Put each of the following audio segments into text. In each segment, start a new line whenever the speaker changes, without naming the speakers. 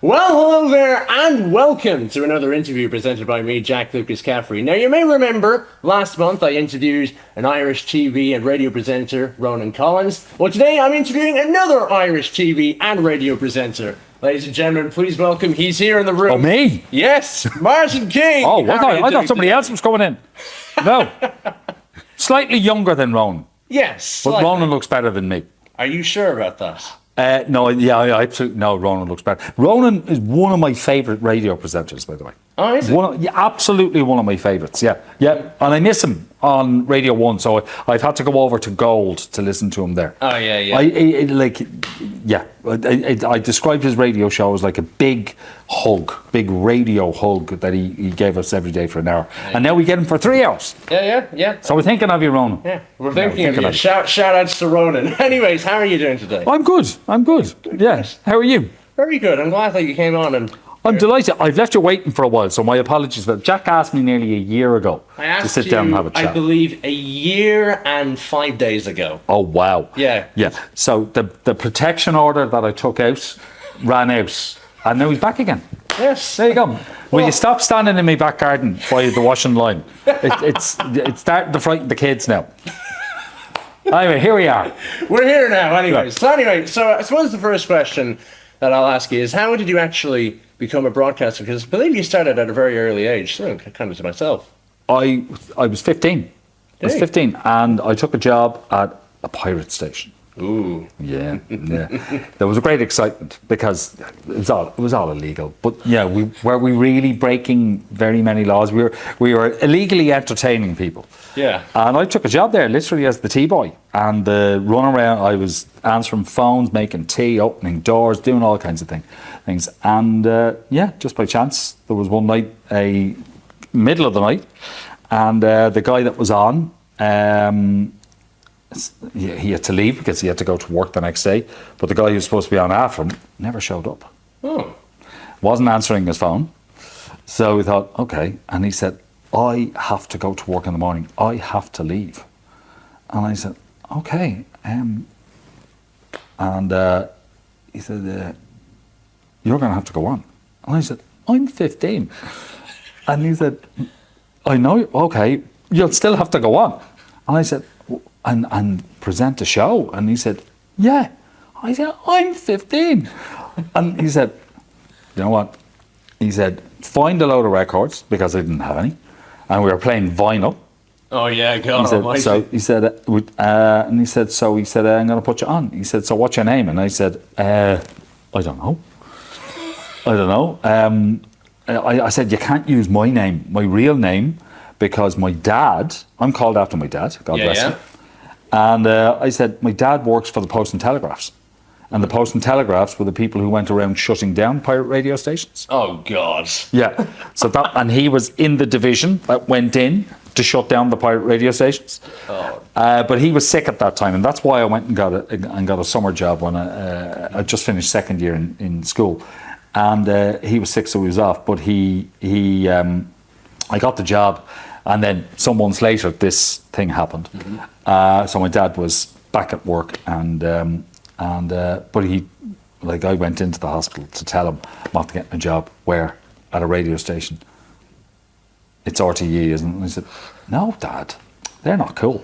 Well, hello there, and welcome to another interview presented by me, Jack Lucas Caffrey. Now, you may remember last month I interviewed an Irish TV and radio presenter, Ronan Collins. Well, today I'm interviewing another Irish TV and radio presenter. Ladies and gentlemen, please welcome, he's here in the room.
Oh, me?
Yes, Martin King.
Oh, I thought somebody else was coming in. No. Slightly younger than Ronan.
Yes.
But Ronan looks better than me.
Are you sure about that?
I absolutely no. Ronan looks better. Ronan is one of my favourite radio presenters, by the way.
Oh, is it?
Absolutely one of my favourites. Yeah, and I miss him on Radio 1, so I've had to go over to Gold to listen to him there.
Oh yeah.
I described his radio show as like a big radio hug that he gave us every day for an hour, and now we get him for 3 hours.
Yeah.
So we're thinking of you, Ronan.
Yeah, we're thinking of you. Shout outs to Ronan. Anyways, how are you doing today?
I'm good. Yes. How are you?
Very good. I'm glad that you came on and.
I'm delighted. I've left you waiting for a while, so my apologies. But Jack asked me nearly a year ago to sit down and have a chat.
I believe a year and 5 days ago.
Oh, wow.
Yeah.
So the protection order that I took out ran out, and now he's back again.
Yes.
There you go. Will you stop standing in my back garden by the washing line? It's starting to frighten the kids now. Anyway, here we are.
We're here now, anyways. So I suppose the first question that I'll ask you is, how did you actually become a broadcaster? Because I believe you started at a very early age, so kind of to myself.
I was 15. I was 15, and I took a job at a pirate station.
Ooh.
Yeah. There was a great excitement because it was all illegal. But yeah, we really breaking very many laws. We were illegally entertaining people.
Yeah.
And I took a job there literally as the tea boy, and run around. I was answering phones, making tea, opening doors, doing all kinds of things. And just by chance, there was one night, middle of the night, and the guy that was on. He had to leave because he had to go to work the next day, but the guy who was supposed to be on after him never showed up.
Oh.
Wasn't answering his phone. So we thought, okay. And he said, I have to go to work in the morning. I have to leave. And I said, okay. And he said, you're going to have to go on. And I said, I'm 15. And he said, I know, okay, you'll still have to go on. And I said, and present a show? And he said, yeah. I said, I'm 15. And he said, you know what? He said, find a load of records, because I didn't have any. And we were playing vinyl.
Oh yeah, God almighty.
So he said, I'm going to put you on. He said, so what's your name? And I said, I don't know. I said, you can't use my name, my real name, because my dad, I'm called after my dad, God bless him. And I said, my dad works for the Post and Telegraphs. And the Post and Telegraphs were the people who went around shutting down pirate radio stations.
Oh, God.
Yeah. And he was in the division that went in to shut down the pirate radio stations.
Oh.
But he was sick at that time, and that's why I went and got a summer job when I just finished second year in school. And he was sick, so he was off. But I got the job, and then some months later, this thing happened. Mm-hmm. So my dad was back at work, but I went into the hospital to tell him I'm not getting a job where at a radio station. It's RTE, isn't it? And I said, no, Dad, they're not cool.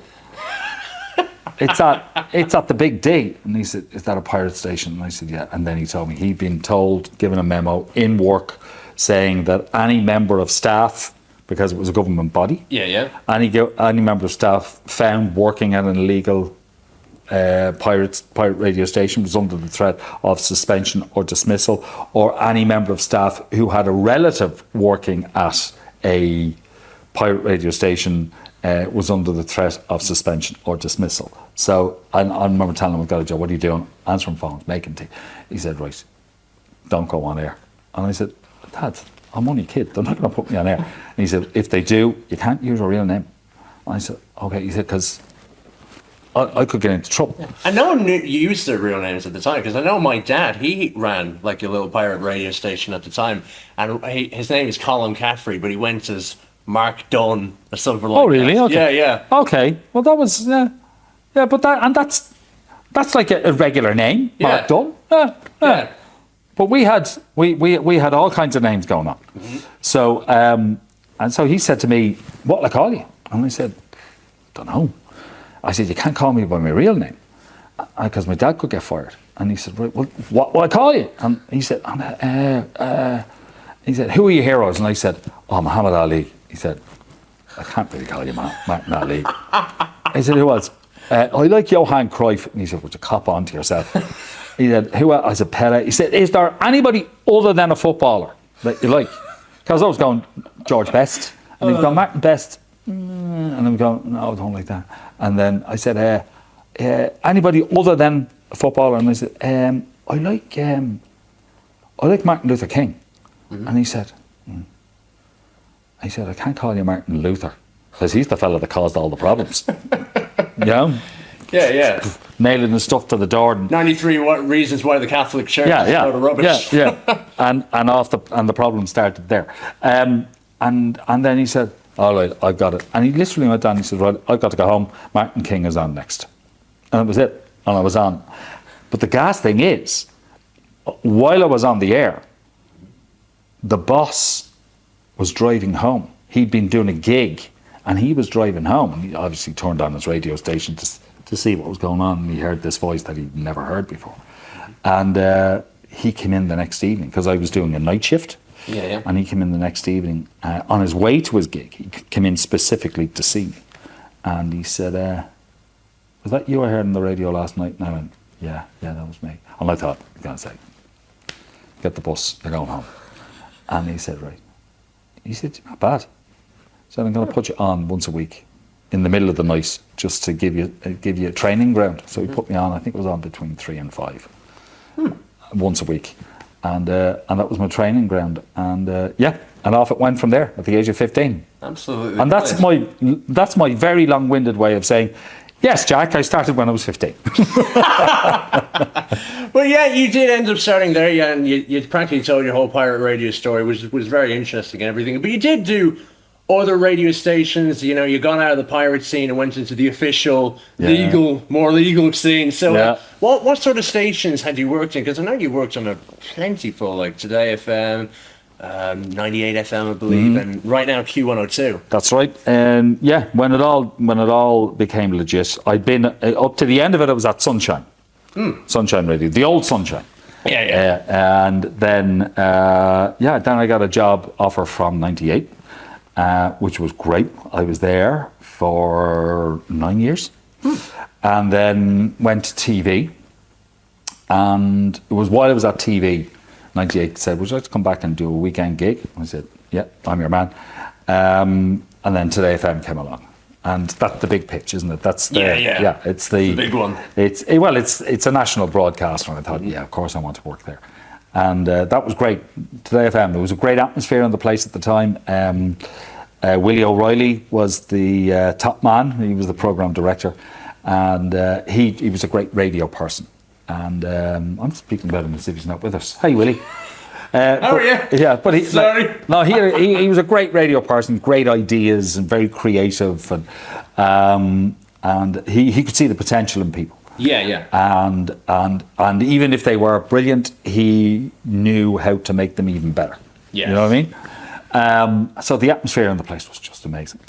It's at the Big D. And he said, is that a pirate station? And I said, yeah. And then he told me he'd been told, given a memo in work, saying that any member of staff, because it was a government body, any member of staff found working at an illegal pirate radio station was under the threat of suspension or dismissal, or any member of staff who had a relative working at a pirate radio station was under the threat of suspension or dismissal. So I remember telling him, I've got a job, what are you doing? Answering phones, making tea. He said, right, don't go on air. And I said, Dad, I'm only a kid, they're not going to put me on air. And he said, if they do, you can't use a real name. And I said, okay. He said, because I could get into trouble.
And no one used their real names at the time, because I know my dad, he ran like a little pirate radio station at the time, and his name is Colin Caffrey, but he went as Mark Dunn or something like that.
Oh, really? Okay.
Yeah.
Okay. Well, that was, but that's like a regular name, Mark Dunn.
Yeah.
But we had all kinds of names going on. So and so he said to me, "What'll I call you?" And I said, "Don't know." I said, "You can't call me by my real name, because my dad could get fired." And he said, "Right, well, what will I call you?" And he said, "Who are your heroes?" And I said, "Oh, Muhammad Ali." He said, "I can't really call you Martin Ali." I said, "Who else?" "I like Johan Cruyff." And he said, "Would you cop on to yourself?" He said, "Who else?" I said, "Pele." He said, "Is there anybody other than a footballer that you like?" Because I was going George Best, and he was going Martin Best, and I'm going, "No, I don't like that." And then I said, "Anybody other than a footballer?" And I said, I like Martin Luther King." And he said, "I can't call you Martin Luther, because he's the fella that caused all the problems." You know?
Yeah.
Nailing the stuff to the door.
93 reasons why the Catholic Church is a load of rubbish.
Yeah. and the problem started there. And then he said, "All right, I've got it." And he literally went down and he said, "Right, I've got to go home. Martin King is on next." And it was it. And I was on. But the gas thing is, while I was on the air, the boss was driving home. He'd been doing a gig and he was driving home. And he obviously turned on his radio station to see what was going on. And he heard this voice that he'd never heard before. And he came in the next evening, because I was doing a night shift.
Yeah.
And he came in the next evening on his way to his gig. He came in specifically to see me. And he said, "Was that you I heard on the radio last night?" And I went, yeah, that was me. And I thought, for God's sake, get the bus, they're going home. And he said, "Right." He said, "Not bad." He said, "I'm going to put you on once a week in the middle of the night, just to give you a training ground." So he put me on, I think it was on between 3 and 5, once a week. And that was my training ground. And and off it went from there at the age of 15.
Absolutely.
And that's my very long-winded way of saying, yes, Jack, I started when I was 15.
Well, yeah, you did end up starting there, yeah, and you practically told your whole pirate radio story, which was very interesting and everything. But you did do other radio stations. You know, you got out of the pirate scene and went into the official, more legal scene. So, what sort of stations had you worked in? Because I know you worked on a plentiful, like Today FM, 98 FM, I believe, and right now Q102.
That's right. When it all became legit, I'd been up to the end of it. I was at Sunshine, Sunshine Radio, the old Sunshine. And then I got a job offer from 98, which was great. I was there for 9 years, and then went to TV. And it was while I was at TV, 98 said, "Would you like to come back and do a weekend gig?" I said, "Yeah, I'm your man." And then Today FM came along, and that's the big pitch, isn't it? That's it's the
big one.
It's a national broadcaster, and I thought, yeah, of course I want to work there, and that was great. Today FM, there was a great atmosphere in the place at the time. Willie O'Reilly was the top man; he was the program director, and he was a great radio person. And I'm speaking about him as if he's not with us. Hey, Willie.
How are you?
Yeah, but he,
sorry.
He was a great radio person, great ideas, and very creative, and he could see the potential in people.
Yeah.
And even if they were brilliant, he knew how to make them even better.
Yeah.
You know what I mean? So the atmosphere in the place was just amazing,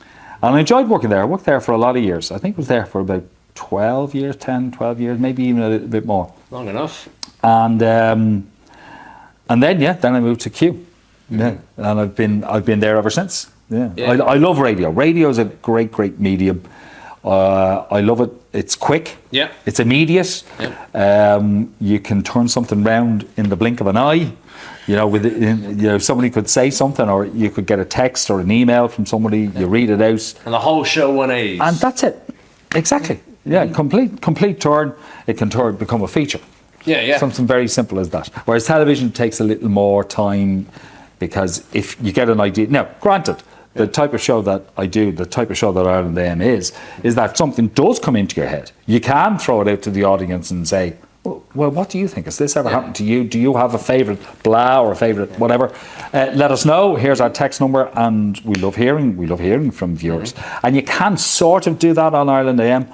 and I enjoyed working there. I worked there for a lot of years. I think I was there for about 12 years, 10, 12 years, maybe even a little bit more.
Long enough.
And then I moved to Q. Yeah. And I've been there ever since. Yeah. I love radio. Radio is a great medium. I love it. It's quick.
Yeah.
It's immediate.
Yeah.
You can turn something round in the blink of an eye. You know, somebody could say something, or you could get a text or an email from somebody. You read it out,
and the whole show 180.
and that's it. Exactly. Yeah, complete turn. It can become a feature.
Yeah.
Something very simple as that. Whereas television takes a little more time, because if you get an idea. Now, granted, the type of show that I do, the type of show that Ireland AM is that something does come into your head. You can throw it out to the audience and say, "Well, what do you think? Has this ever happened to you? Do you have a favourite blah or a favourite whatever? Let us know. Here's our text number," and we love hearing from viewers. And you can sort of do that on Ireland AM,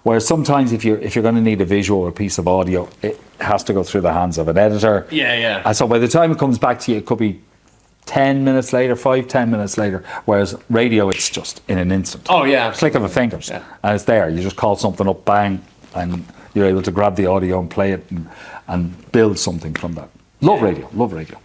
where sometimes if you're going to need a visual or a piece of audio, has to go through the hands of an editor.
Yeah.
And so by the time it comes back to you, it could be 10 minutes later, 5-10 minutes later. Whereas radio, it's just in an instant.
Oh, yeah.
Click of a fingers.
Yeah.
And it's there. You just call something up, bang, and you're able to grab the audio and play it and build something from that. Love radio.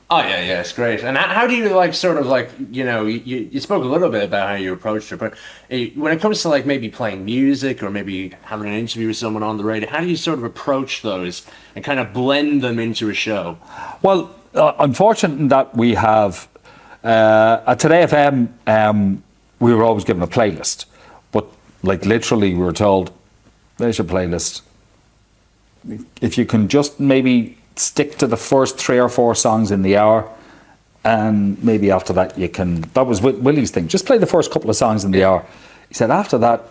Oh, yeah, it's great. And how do you, like, sort of, like, you know, you spoke a little bit about how you approached it, but when it comes to, like, maybe playing music or maybe having an interview with someone on the radio, how do you sort of approach those and kind of blend them into a show?
Well, I'm fortunate in that we have, at Today FM, we were always given a playlist. But, like, literally, we were told, there's your playlist. If you can just maybe stick to the first 3 or 4 songs in the hour, and maybe after that you can, that was Willie's thing, just play the first couple of songs in the hour. He said after that,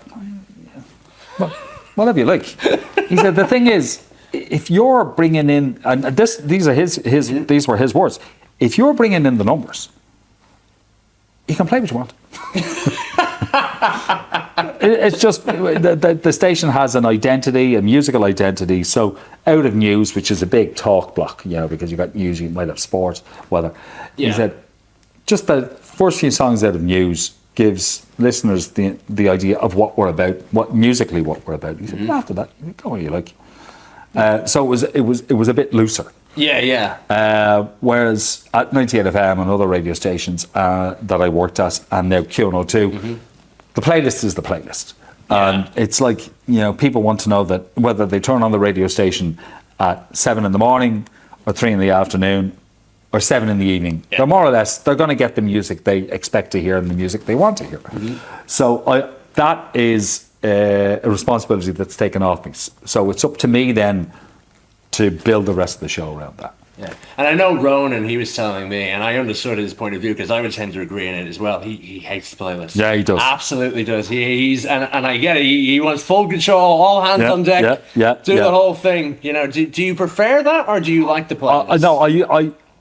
well, whatever you like. He said the thing is, if you're bringing in, and these were his words, if you're bringing in the numbers, you can play what you want. It's just the station has an identity, a musical identity. So out of news, which is a big talk block, you know, because you've got news, you might have sport, weather.
Yeah.
He said just the first few songs out of news gives listeners the idea of what we're about, what we're about. He said after that, go where you like. So it was a bit looser.
Yeah.
Whereas at 98 FM and other radio stations that I worked at, and now Q102, the playlist is the playlist. And it's like, you know, people want to know that whether they turn on the radio station at 7 in the morning or 3 in the afternoon or 7 in the evening, they're more or less, they're going to get the music they expect to hear and the music they want to hear. So that is a responsibility that's taken off me. So it's up to me then to build the rest of the show around that.
Yeah, and I know Ronan, he was telling me, and I understood his point of view because I would tend to agree in it as well. He hates the playlist.
Yeah, he does.
Absolutely does. He's and I get it. He wants full control, all hands on deck. Do the whole thing. You know, do you prefer that or do you like the playlist?
No,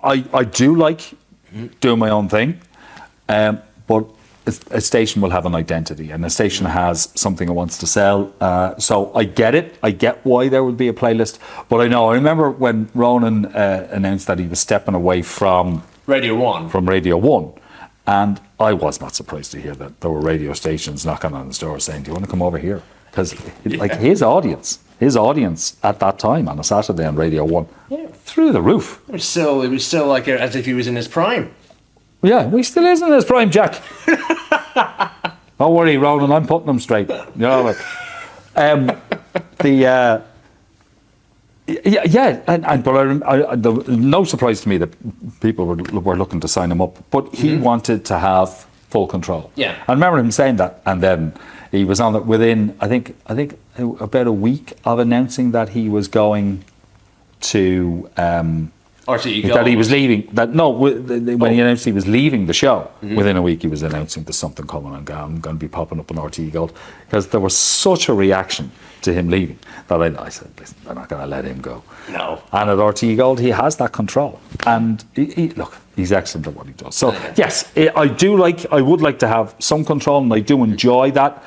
I do like doing my own thing, but a station will have an identity, and a station has something it wants to sell. So I get it. I get why there would be a playlist. But I remember when Ronan announced that he was stepping away from
Radio 1.
From Radio 1. And I was not surprised to hear that there were radio stations knocking on his door saying, do you want to come over here? Because like his audience at that time on a Saturday on Radio 1, through the roof.
It was still like as if he was in his prime.
Yeah, he still is in his prime, Jack. Don't worry, Ronan, I'm putting them straight. You know, like, but no surprise to me that people were looking to sign him up, but he wanted to have full control.
Yeah,
I remember him saying that, and then he was on it within I think about a week of announcing that he was going to. That he was leaving. When he announced he was leaving the show, within a week he was announcing there's something coming. I'm going to be popping up on RTE Gold, because there was such a reaction to him leaving that I said, listen, they're not going to let him go.
No.
And at RTE Gold he has that control, and he's excellent at what he does. So yes, I would like to have some control, and I do enjoy that.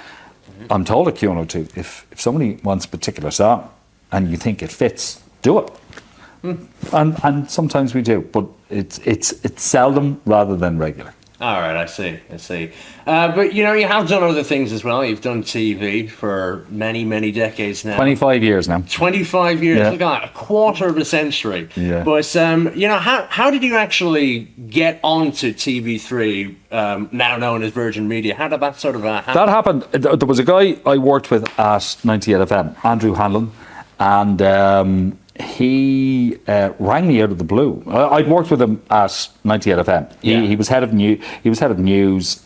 I'm told at Q102, if somebody wants a particular song and you think it fits, do it. And sometimes we do, but it's seldom rather than regular.
All right, I see. But you know, you have done other things as well. You've done TV for many decades now.
25 years now.
25 years. Look at that, a quarter of a century.
Yeah.
But you know, how did you actually get onto TV3, now known as Virgin Media? How did that sort of happen?
That happened. There was a guy I worked with at 98 FM, Andrew Hanlon, and he rang me out of the blue. I'd worked with him at 98 FM. He was head of news.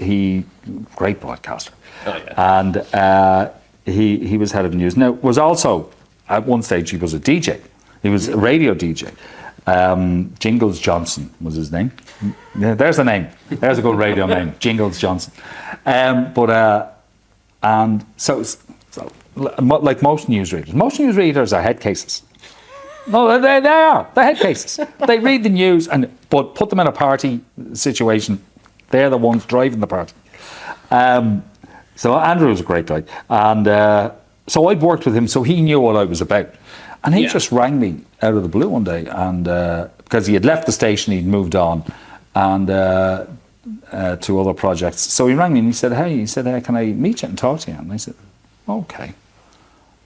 Great broadcaster.
Oh, yeah.
And he was head of news. Now, was also at one stage he was a DJ. He was a radio DJ. Jingles Johnson was his name. Yeah, there's the name. There's a good radio name. Jingles Johnson. And so like most newsreaders are head cases. No, they are. They're head cases. They read the news, but put them in a party situation. They're the ones driving the party. So Andrew was a great guy. And so I'd worked with him, so he knew what I was about. And he just rang me out of the blue one day, and because he had left the station, he'd moved on, and to other projects. So he rang me and he said, "Hey," "can I meet you and talk to you?" And I said, "Okay.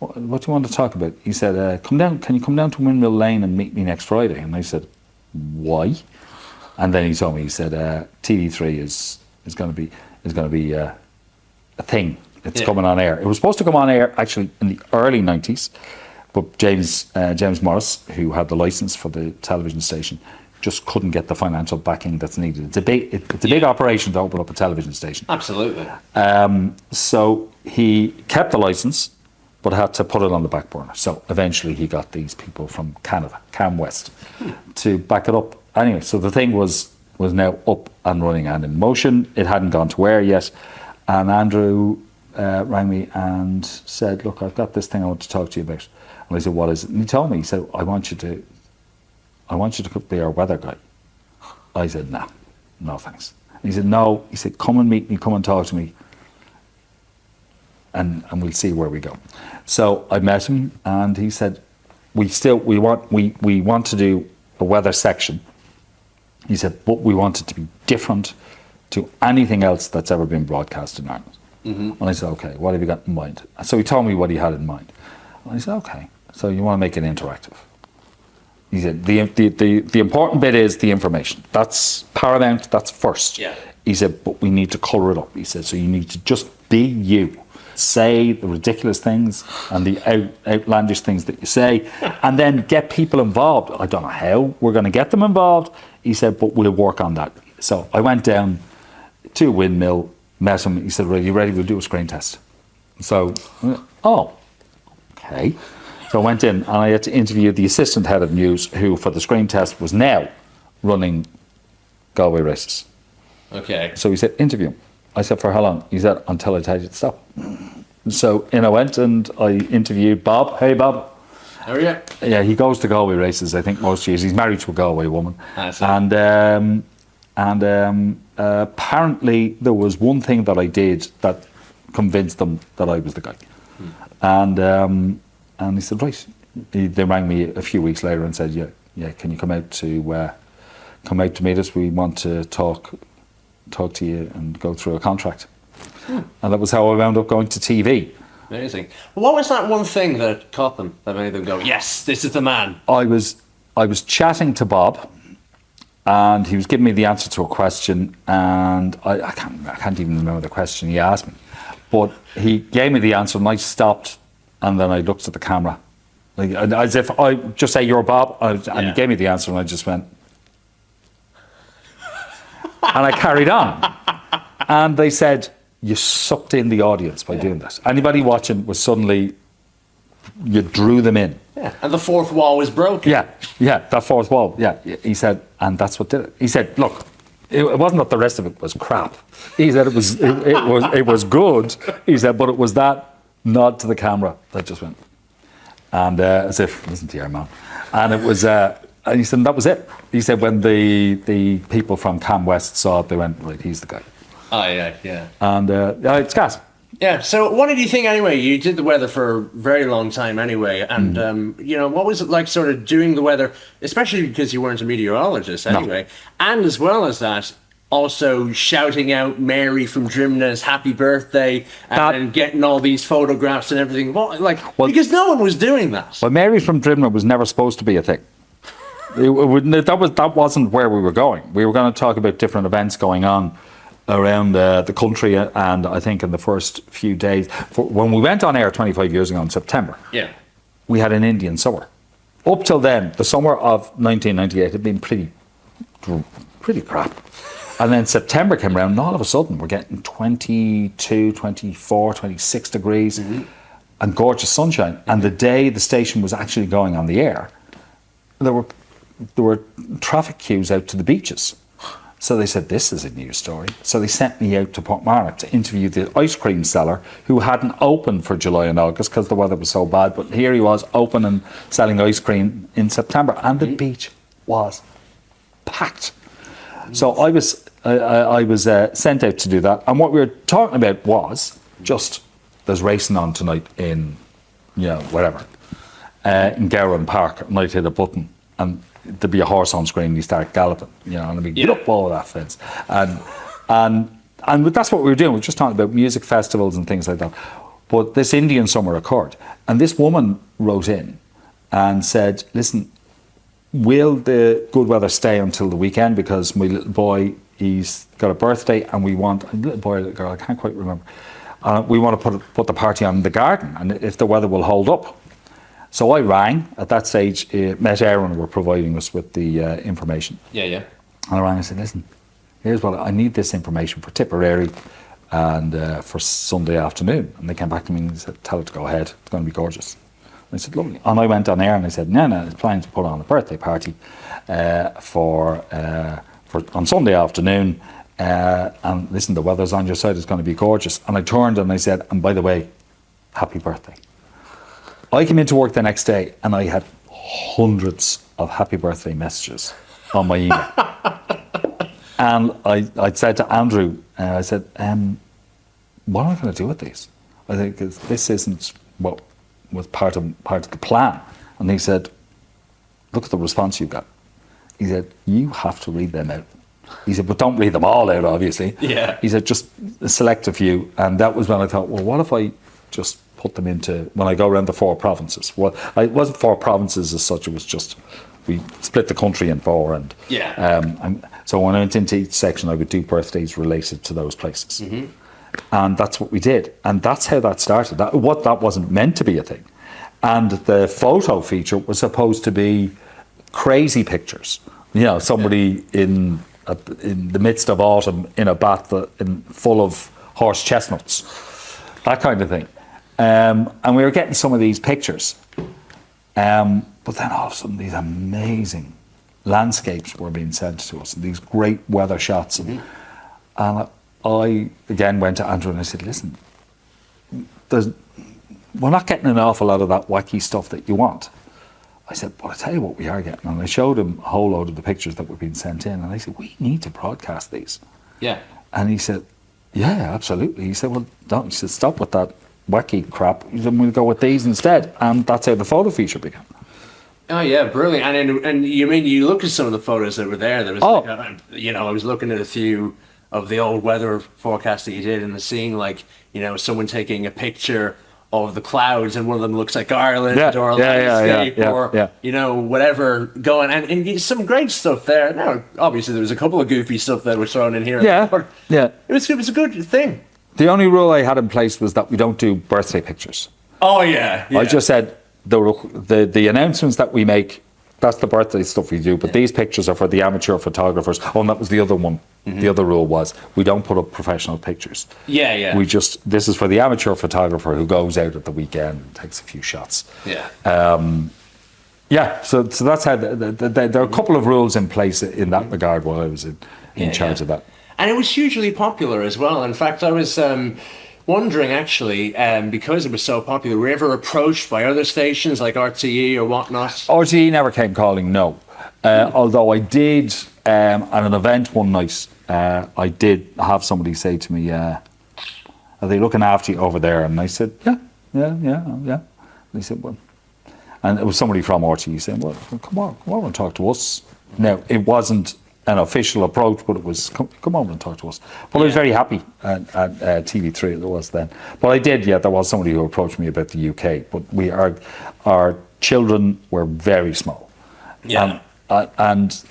What do you want to talk about?" He said, "Come down. Can you come down to Windmill Lane and meet me next Friday?" And I said, "Why?" And then he told me. He said, "TV3 is going to be a thing. It's coming on air. It was supposed to come on air actually in the early '90s, but James Morris, who had the license for the television station, just couldn't get the financial backing that's needed. It's a big operation to open up a television station.
Absolutely.
So he kept the license, but had to put it on the back burner. So eventually he got these people from Canada, Cam West, to back it up. Anyway, so the thing was now up and running and in motion. It hadn't gone to air yet. And Andrew rang me and said, "Look, I've got this thing I want to talk to you about." And I said, "What is it?" And he told me, he said, I want you to be our weather guy." I said, no thanks. And he said, "No," he said, "come and meet me, come and talk to me, and we'll see where we go." So I met him, and he said, we want to do a weather section. He said, "but we want it to be different to anything else that's ever been broadcast in Ireland." And I said, "Okay, what have you got in mind?" So he told me what he had in mind. And I said, "Okay, so you want to make it interactive." He said, the important bit is the information. That's paramount, that's first.
Yeah.
He said, "but we need to colour it up." He said, "so you need to just be you. Say the ridiculous things and the outlandish things that you say, and then get people involved. I don't know how we're going to get them involved." He said, "but we'll work on that." So I went down to Windmill, met him. He said, "Are you ready? We'll do a screen test." So, okay. So I went in and I had to interview the assistant head of news, who for the screen test was now running Galway races.
Okay.
So he said, "Interview him." I said, "For how long?" He said, "Until I tell you to stop." So in I went and I interviewed Bob. "Hey, Bob."
How are you?
Yeah, he goes to Galway races, I think, most years. He's married to a Galway woman. And apparently there was one thing that I did that convinced them that I was the guy. And he said, "Right." They rang me a few weeks later and said, yeah, "Can you come out to meet us? We want to talk to you and go through a contract." And that was how I wound up going to TV.
Amazing. What was that one thing that caught them, that made them go, "Yes, this is the man"?
I was chatting to Bob, and he was giving me the answer to a question, and I can't even remember the question he asked me, but he gave me the answer, and I stopped, and then I looked at the camera, like, as if I just say, "You're Bob," and he gave me the answer, and I just went, and I carried on. And they said, "You sucked in the audience by doing that. Anybody watching was suddenly, you drew them in."
Yeah. And the fourth wall was broken.
Yeah, that fourth wall. Yeah, he said, and that's what did it. He said, "Look, it wasn't that the rest of it was crap." He said it was good. He said, but it was that nod to the camera that just went, and as if listen to your man, and it was. And he said, that was it. He said, when the people from Cam West saw it, they went, "Right, he's the guy."
Oh, yeah.
And it's gas.
Yeah, so what did you think anyway? You did the weather for a very long time anyway, and what was it like sort of doing the weather, especially because you weren't a meteorologist anyway, and as well as that, also shouting out Mary from Drimna's happy birthday and getting all these photographs and everything. Because no one was doing that.
Well, Mary from Drimna was never supposed to be a thing. That wasn't where we were going. We were going to talk about different events going on around the country, and I think in the first few days, when we went on air 25 years ago in September, we had an Indian summer. Up till then, the summer of 1998 had been pretty crap. And then September came around, and all of a sudden we're getting 22, 24, 26 degrees and gorgeous sunshine. And the day the station was actually going on the air, there were traffic queues out to the beaches. So they said, "This is a news story." So they sent me out to Portmarnock to interview the ice cream seller, who hadn't opened for July and August because the weather was so bad. But here he was, open and selling ice cream in September, and the beach was packed. So I was sent out to do that. And what we were talking about was just, there's racing on tonight in, wherever. in Gowran Park, and I'd hit a button, and there'd be a horse on screen, and he'd start galloping, you know, and I'd be, get up all that fence. And that's what we were doing. We were just talking about music festivals and things like that. But this Indian summer occurred, and this woman wrote in and said, listen, will the good weather stay until the weekend? Because my little boy, he's got a birthday, and we want, a little boy or little girl, I can't quite remember. We want to put the party on in the garden, and if the weather will hold up. So I rang. At that stage, Met Éireann were providing us with the information.
Yeah, yeah.
And I rang and said, listen, here's what I need, this information for Tipperary and for Sunday afternoon. And they came back to me and they said, tell her to go ahead. It's going to be gorgeous. And I said, lovely. And I went on air and I said, no, it's planning to put on a birthday party for on Sunday afternoon. And listen, the weather's on your side. It's going to be gorgeous. And I turned and I said, and by the way, happy birthday. I came into work the next day and I had hundreds of happy birthday messages on my email. And I said to Andrew, I said, what am I going to do with these? I think this isn't what was part of the plan. And he said, look at the response you got. He said, you have to read them out. He said, but don't read them all out, obviously.
Yeah.
He said, just select a few. And that was when I thought, well, what if I just put them into, when I go around the 4 provinces? Well, it wasn't 4 provinces as such, it was just, we split the country in 4. And so when I went into each section, I would do birthdays related to those places. Mm-hmm. And that's what we did. And that's how that started. That wasn't meant to be a thing. And the photo feature was supposed to be crazy pictures. You know, somebody in the midst of autumn in a bath full of horse chestnuts, that kind of thing. And we were getting some of these pictures. But then all of a sudden, these amazing landscapes were being sent to us, and these great weather shots. Mm-hmm. And I again went to Andrew and I said, listen, we're not getting an awful lot of that wacky stuff that you want. I said, but I tell you what we are getting. And I showed him a whole load of the pictures that were being sent in. And I said, we need to broadcast these. Yeah. And he said, yeah, absolutely. He said, well, don't. He said, stop with that wacky crap. He said, we'll go with these instead. And that's how the photo feature began.
Oh yeah, brilliant! And you look at some of the photos that were there. There was, I was looking at a few of the old weather forecasts that you did, and seeing someone taking a picture of the clouds, and one of them looks like Ireland or a landscape or whatever going, and some great stuff there. Now, obviously, there was a couple of goofy stuff that was thrown in here. It was a good thing.
The only rule I had in place was that we don't do birthday pictures.
Oh yeah.
I just said, the announcements that we make, that's the birthday stuff we do, but these pictures are for the amateur photographers. Oh, and that was the other one. Mm-hmm. The other rule was we don't put up professional pictures. Yeah. This is for the amateur photographer who goes out at the weekend and takes a few shots. Yeah. So that's how there are a couple of rules in place in that regard while I was in charge of that.
And it was hugely popular as well. In fact, I was wondering, actually, because it was so popular, were you ever approached by other stations like RTE or whatnot?
RTE never came calling, no. Although I did, at an event one night, I did have somebody say to me, are they looking after you over there? And I said, yeah. And they said, well, and it was somebody from RTE saying, well, come on and talk to us. Now, it wasn't an official approach, but it was come on and talk to us. But I was very happy at TV3 it was then. But I did, there was somebody who approached me about the UK. But our children were very small. Yeah. And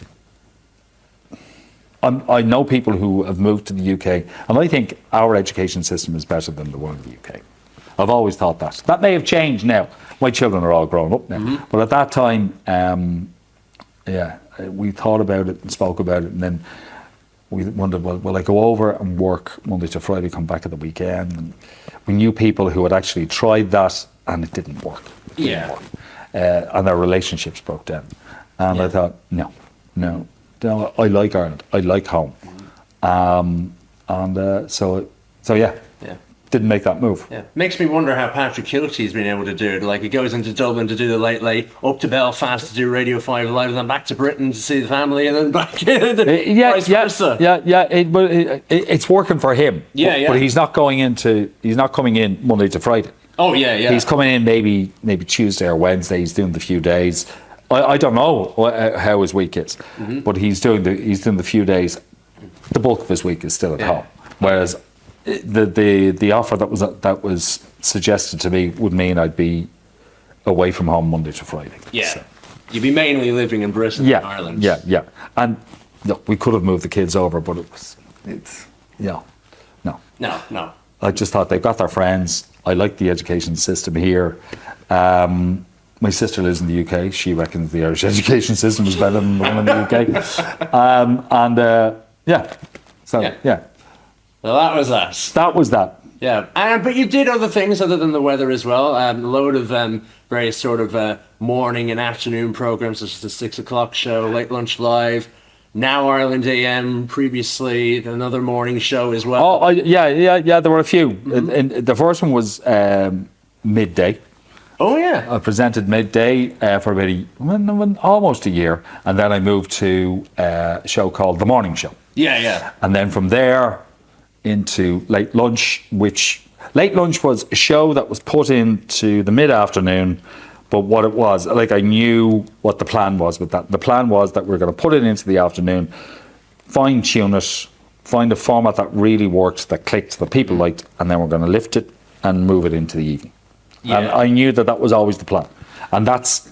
I know people who have moved to the UK, and I think our education system is better than the one in the UK. I've always thought that. That may have changed now. My children are all grown up now. Mm-hmm. But at that time, we thought about it and spoke about it, and then we wondered, well, will I go over and work Monday to Friday, come back at the weekend? And we knew people who had actually tried that, and it didn't work. And their relationships broke down. And I thought, no, I like Ireland. I like home. Didn't make that move.
Yeah, makes me wonder how Patrick Kilty's been able to do it. Like, he goes into Dublin to do the Late, up to Belfast to do Radio 5 Live, and then back to Britain to see the family, and then back in, vice versa.
It's working for him. But he's not coming in Monday to Friday.
Oh yeah.
He's coming in maybe Tuesday or Wednesday. He's doing the few days. I don't know how his week is, but he's doing the few days. The bulk of his week is still at home. Whereas the offer that was suggested to me would mean I'd be away from home Monday to Friday.
Yeah.
So.
You'd be mainly living in Britain, Ireland.
Yeah. And look, we could have moved the kids over, but no. I just thought they've got their friends. I like the education system here. My sister lives in the UK. She reckons the Irish education system is better than the one in the UK.
Well, that was that.
That was that.
Yeah, but you did other things other than the weather as well. A load of various sort of morning and afternoon programs, such as the 6 o'clock show, Late Lunch Live, Now Ireland AM. Previously, another morning show as well.
Oh, yeah. There were a few. And the first one was Midday.
Oh yeah.
I presented Midday for about almost a year, and then I moved to a show called The Morning Show.
Yeah.
And then from there into Late Lunch, which Late Lunch was a show that was put into the mid-afternoon, but what it was, like I knew what the plan was with that. The plan was that we're going to put it into the afternoon, fine-tune it, find a format that really worked, that clicked, that people liked, and then we're going to lift it and move it into the evening. Yeah. And I knew that was always the plan. And that's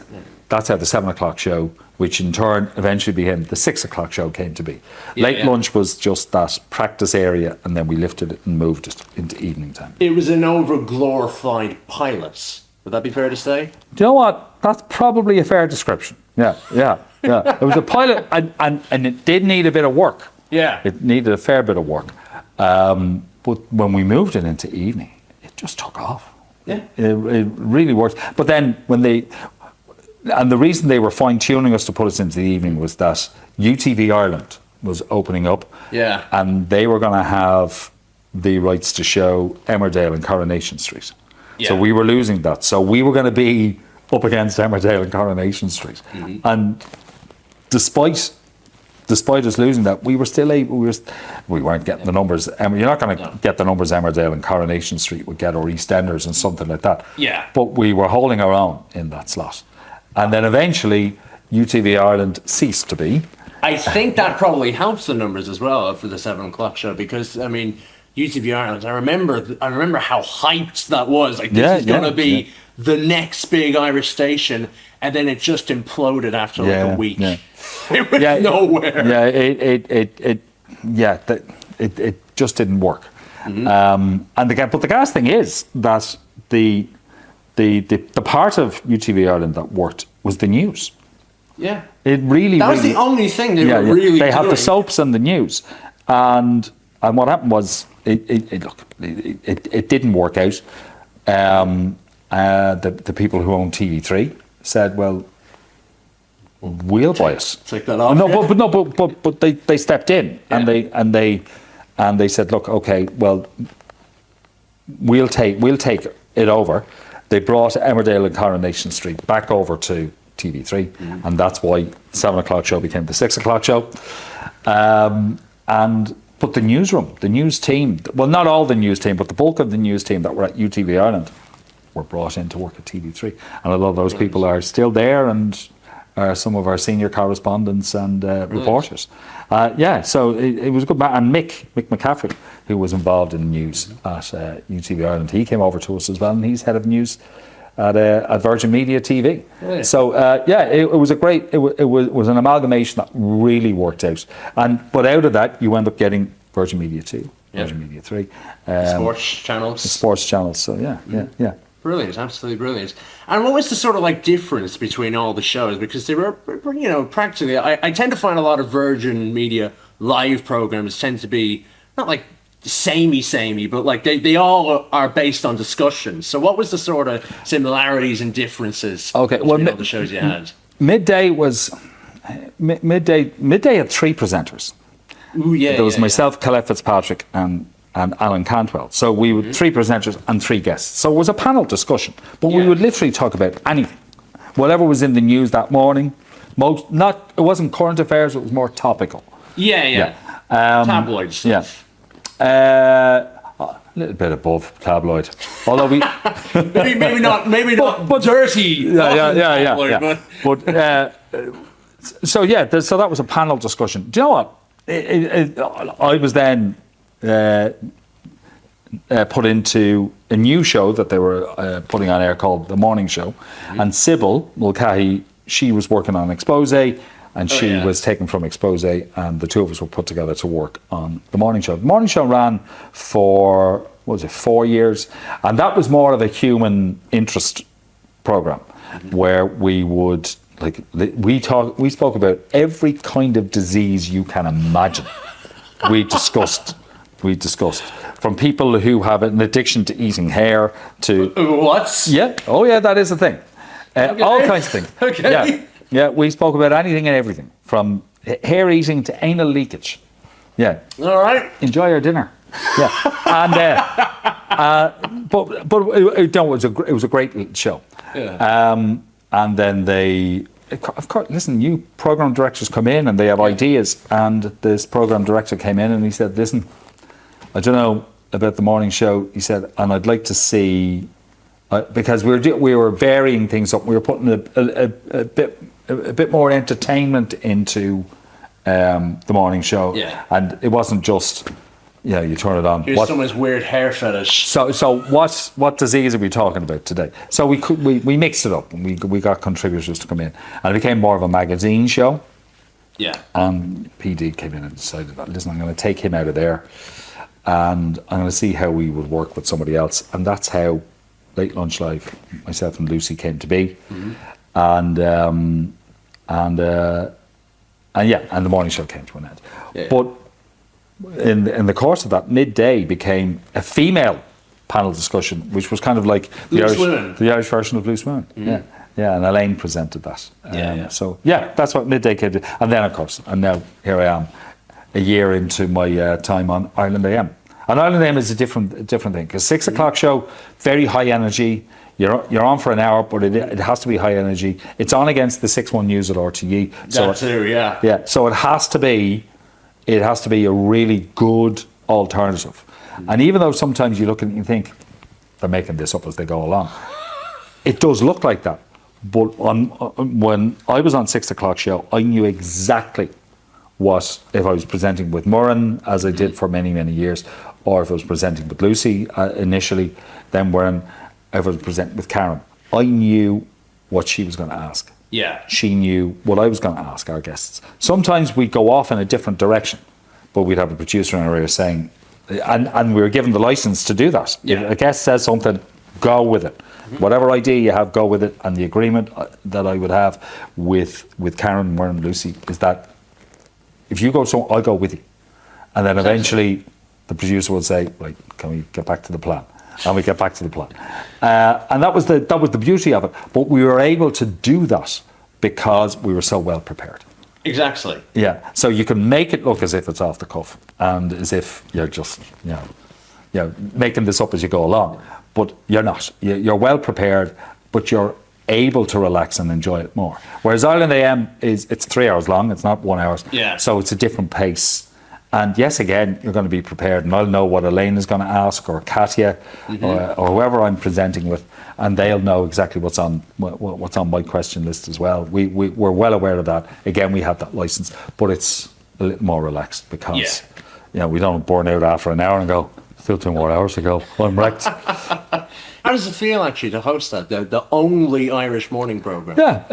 how the 7 o'clock show, which in turn eventually became the 6 o'clock show, came to be. Late Lunch was just that practice area, and then we lifted it and moved it into evening time.
It was an over-glorified pilot. Would that be fair to say?
Do you know what? That's probably a fair description. Yeah. It was a pilot, and it did need a bit of work.
Yeah.
It needed a fair bit of work. But when we moved it into evening, it just took off.
Yeah.
It really worked. But then and the reason they were fine-tuning us to put us into the evening was that UTV Ireland was opening up.
Yeah.
And they were going to have the rights to show Emmerdale and Coronation Street. Yeah. So we were losing that. So we were going to be up against Emmerdale and Coronation Street. Mm-hmm. And despite us losing that, we were still able. We weren't getting the numbers. You're not going to get the numbers Emmerdale and Coronation Street would get, or EastEnders and something like that.
Yeah.
But we were holding our own in that slot, and then eventually UTV Ireland ceased to be.
I think that probably helps the numbers as well for the 7 o'clock show, because I mean, UTV Ireland. I remember how hyped that was. Like, this is going to be the next big Irish station, and then it just imploded after like a week. Yeah. It went nowhere.
Yeah, it just didn't work. Mm-hmm. But the gas thing is that the part of UTV Ireland that worked was the news.
Yeah,
it really.
That was the only thing they were really.
They
doing.
had the soaps and the news, and what happened was it didn't work out. The people who own TV3 said, well, we'll buy it.
Take that off.
But they stepped in and they said, look, okay, well, we'll take it over. They brought Emmerdale and Coronation Street back over to TV3, and that's why 7 o'clock show became the 6 o'clock show. But the newsroom, the news team, well, not all the news team, but the bulk of the news team that were at UTV Ireland were brought in to work at TV3, and a lot of those people are still there and are some of our senior correspondents and reporters. So it was a good man. And Mick McCaffrey, who was involved in news at UTV Ireland, he came over to us as well, and he's head of news at Virgin Media TV. Yeah. So it was a great. It was an amalgamation that really worked out. But out of that, you end up getting Virgin Media 2, Virgin Media 3,
sports channels.
The sports channels. So yeah.
Brilliant, absolutely brilliant. And what was the sort of like difference between all the shows? Because they were, practically, I tend to find a lot of Virgin Media live programs tend to be not like samey, but like they all are based on discussion. So what was the sort of similarities and differences between all the shows you had? Midday
had 3 presenters.
Ooh, yeah.
There was myself, Colette Fitzpatrick, and Alan Cantwell. So we were 3 presenters and 3 guests. So it was a panel discussion, but we would literally talk about anything, whatever was in the news that morning. It wasn't current affairs; it was more topical.
Tabloid stuff.
little bit above tabloid. Although we
maybe not but dirty.
Yeah. So that was a panel discussion. Do you know what? I was then put into a new show that they were putting on air called The Morning Show, and Sybil Mulcahy, she was working on Expose, and she was taken from Expose, and the two of us were put together to work on The Morning Show. The Morning Show ran for, what was it, 4 years, and that was more of a human interest program, where we would, like, we spoke about every kind of disease you can imagine. We discussed from people who have an addiction to eating hair to
what?
Yeah, oh yeah, that is a thing. All kinds of things.
Okay.
Yeah, we spoke about anything and everything, from hair eating to anal leakage. Yeah.
All right.
Enjoy your dinner. Yeah. And it was a great show.
Yeah.
And then of course, listen, new program directors come in and they have ideas. And this program director came in and he said, "Listen, I don't know about the morning show." He said, "And I'd like to see." Because we were varying things up, we were putting a bit more entertainment into the morning show, and it wasn't just you turn it on.
Here's someone's weird hair fetish.
So what disease are we talking about today? So we mixed it up, and we got contributors to come in, and it became more of a magazine show.
Yeah.
And PD came in and decided that, listen, I'm going to take him out of there, and I'm going to see how we would work with somebody else, and that's how Late Lunch Live, myself and Lucy, came to be, and the morning show came to an end. Yeah. But in the course of that, Midday became a female panel discussion, which was kind of like the Irish version of Blue Swoon. Yeah, and Elaine presented that. So that's what Midday came to. And then, of course, and now here I am, a year into my time on Ireland AM. And Ireland AM is a different thing, because 6 o'clock show, very high energy. You're on for an hour, but it has to be high energy. It's on against the 6-1 news at RTE. Yeah. So it has to be a really good alternative. And even though sometimes you look and you think they're making this up as they go along, it does look like that. But when I was on 6 o'clock show, I knew exactly what, if I was presenting with Murren, as I did for many, many years, or if I was presenting with Lucy initially, then when I was presenting with Karen, I knew what she was going to ask.
Yeah.
She knew what I was going to ask our guests. Sometimes we'd go off in a different direction, but we'd have a producer in our ear saying, and we were given the license to do that.
Yeah.
If a guest says something, go with it. Whatever idea you have, go with it. And the agreement that I would have with Karen, Murren, and Lucy is that if you go so, I'll go with you. And then eventually the producer will say, right, can we get back to the plan? And we get back to the plan. And that was the beauty of it. But we were able to do that because we were so well prepared.
Exactly.
Yeah. So you can make it look as if it's off the cuff and as if you're just, making this up as you go along. But you're not. You're well prepared, but you're able to relax and enjoy it more. Whereas Ireland AM it's 3 hours long, it's not 1 hour.
Yeah.
So it's a different pace. And yes, again, you're going to be prepared, and I'll know what Elaine is going to ask, or Katya, or whoever I'm presenting with, and they'll know exactly what's on my question list as well. We're well aware of that. Again, we have that license, but it's a little more relaxed because we don't burn out after an hour and go, still 2 more hours to go, I'm wrecked.
How does it feel actually to host that, the only Irish morning program?
Yeah,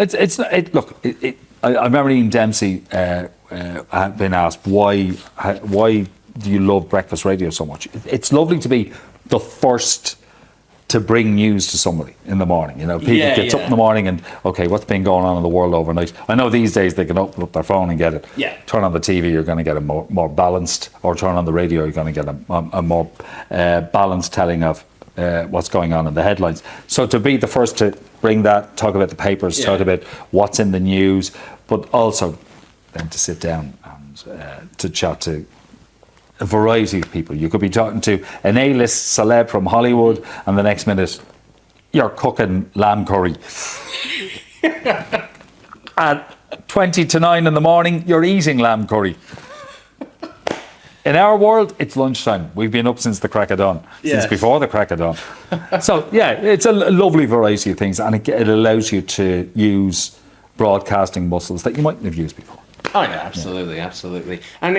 I remember Ian Dempsey had been asked why do you love breakfast radio so much? It's lovely to be the first to bring news to somebody in the morning. People get up in the morning and, okay, what's been going on in the world overnight? I know these days they can open up their phone and get it.
Yeah.
Turn on the TV, you're going to get a more balanced, or turn on the radio, you're going to get a more balanced telling of what's going on in the headlines. So to be the first to bring that, talk about the papers, talk about what's in the news, but also then to sit down and to chat to a variety of people. You could be talking to an A-list celeb from Hollywood, and the next minute you're cooking lamb curry. At 8:50 in the morning, you're eating lamb curry. In our world, it's lunchtime. We've been up since the crack of dawn, since
Yes.
before the crack of dawn. So, yeah, it's a lovely variety of things, and it allows you to use broadcasting muscles that you mightn't have used before.
Oh yeah, absolutely, absolutely. And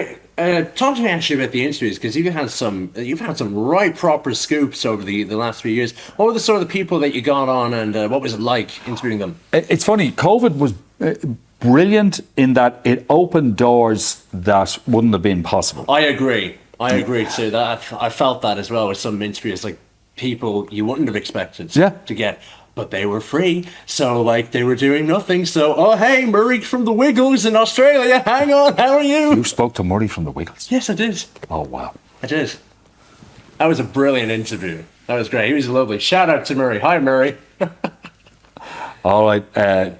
talk to me actually about the interviews, because you've had some right proper scoops over the last few years. What were the sort of people that you got on, and what was it like interviewing them?
It's funny, COVID was brilliant in that it opened doors that wouldn't have been possible.
I agree too. That I felt that as well with some interviews, like people you wouldn't have expected to get. But they were free, so like they were doing nothing. So, oh hey, Murray from the Wiggles in Australia, hang on, how are you?
You spoke to Murray from the Wiggles?
Yes, I did.
Oh, wow.
I did. That was a brilliant interview. That was great. He was lovely. Shout out to Murray. Hi, Murray.
All right,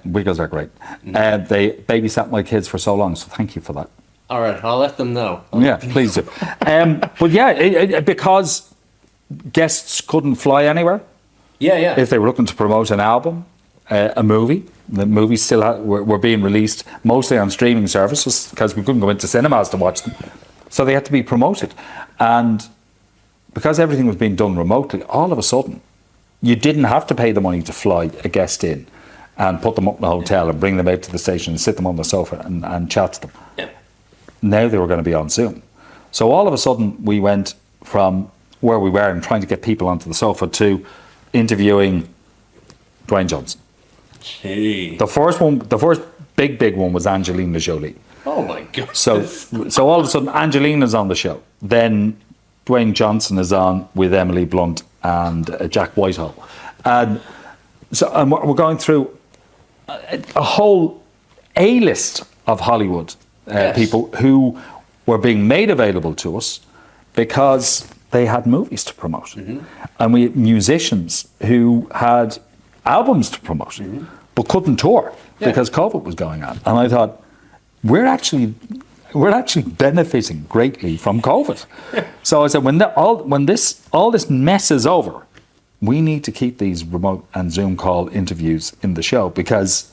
Wiggles are great. They babysat my kids for so long, so thank you for that.
All right, I'll let them know.
Yeah, please do. But yeah, because guests couldn't fly anywhere.
Yeah.
If they were looking to promote an album, a movie, the movies still were being released mostly on streaming services because we couldn't go into cinemas to watch them. So they had to be promoted. And because everything was being done remotely, all of a sudden, you didn't have to pay the money to fly a guest in and put them up in a hotel and bring them out to the station and sit them on the sofa and chat to them.
Yeah.
Now they were going to be on Zoom. So all of a sudden, we went from where we were and trying to get people onto the sofa to interviewing Dwayne Johnson.
Gee.
The first big one was Angelina Jolie.
Oh my God.
So all of a sudden Angelina's on the show. Then Dwayne Johnson is on with Emily Blunt and Jack Whitehall. And we're going through a whole A-list of Hollywood people who were being made available to us because they had movies to promote. Mm-hmm. And we had musicians who had albums to promote, but couldn't tour because COVID was going on. And I thought, we're actually benefiting greatly from COVID. So I said, when all this mess is over, we need to keep these remote and Zoom call interviews in the show, because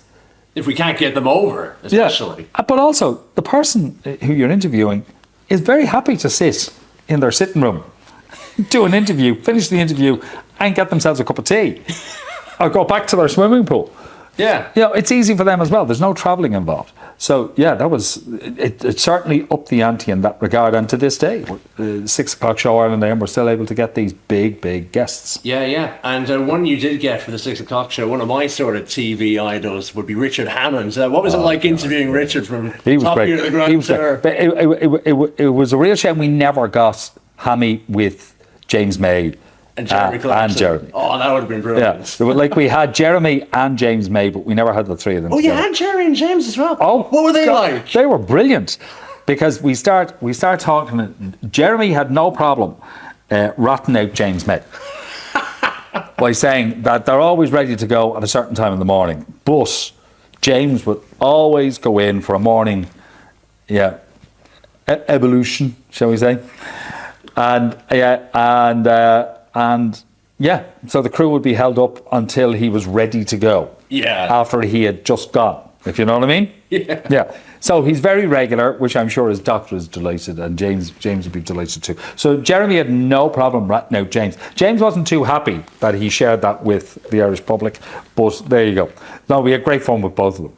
if we can't get them over, especially.
Yeah, but also the person who you're interviewing is very happy to sit in their sitting room, do an interview, finish the interview, and get themselves a cup of tea, or go back to their swimming pool.
Yeah,
it's easy for them as well. There's no travelling involved. So that was it certainly upped the ante in that regard. And to this day, 6 o'clock show Ireland AM, we're still able to get these big guests.
Yeah. And one you did get for the 6 o'clock show, one of my sort of TV idols would be Richard Hammond. What was it like interviewing Richard from Top Gear to the Grand Tour?
But it was a real shame we never got Hammy with James May.
And Jeremy Clarkson.
And Jeremy.
Oh, that would have been brilliant.
Yeah. Like we had Jeremy and James May, but we never had the three of them.
Oh,
together.
you had Jeremy and James as well?
Oh,
what were they like?
They were brilliant, because we start talking. Jeremy had no problem ratting out James May by saying that they're always ready to go at a certain time in the morning, but James would always go in for a morning, evolution, shall we say, so the crew would be held up until he was ready to go.
Yeah.
After he had just gone, if you know what I mean. Yeah. So he's very regular, which I'm sure his doctor is delighted, and James would be delighted too. So Jeremy had no problem ratting out James. James wasn't too happy that he shared that with the Irish public, but there you go. No, we had great fun with both of them.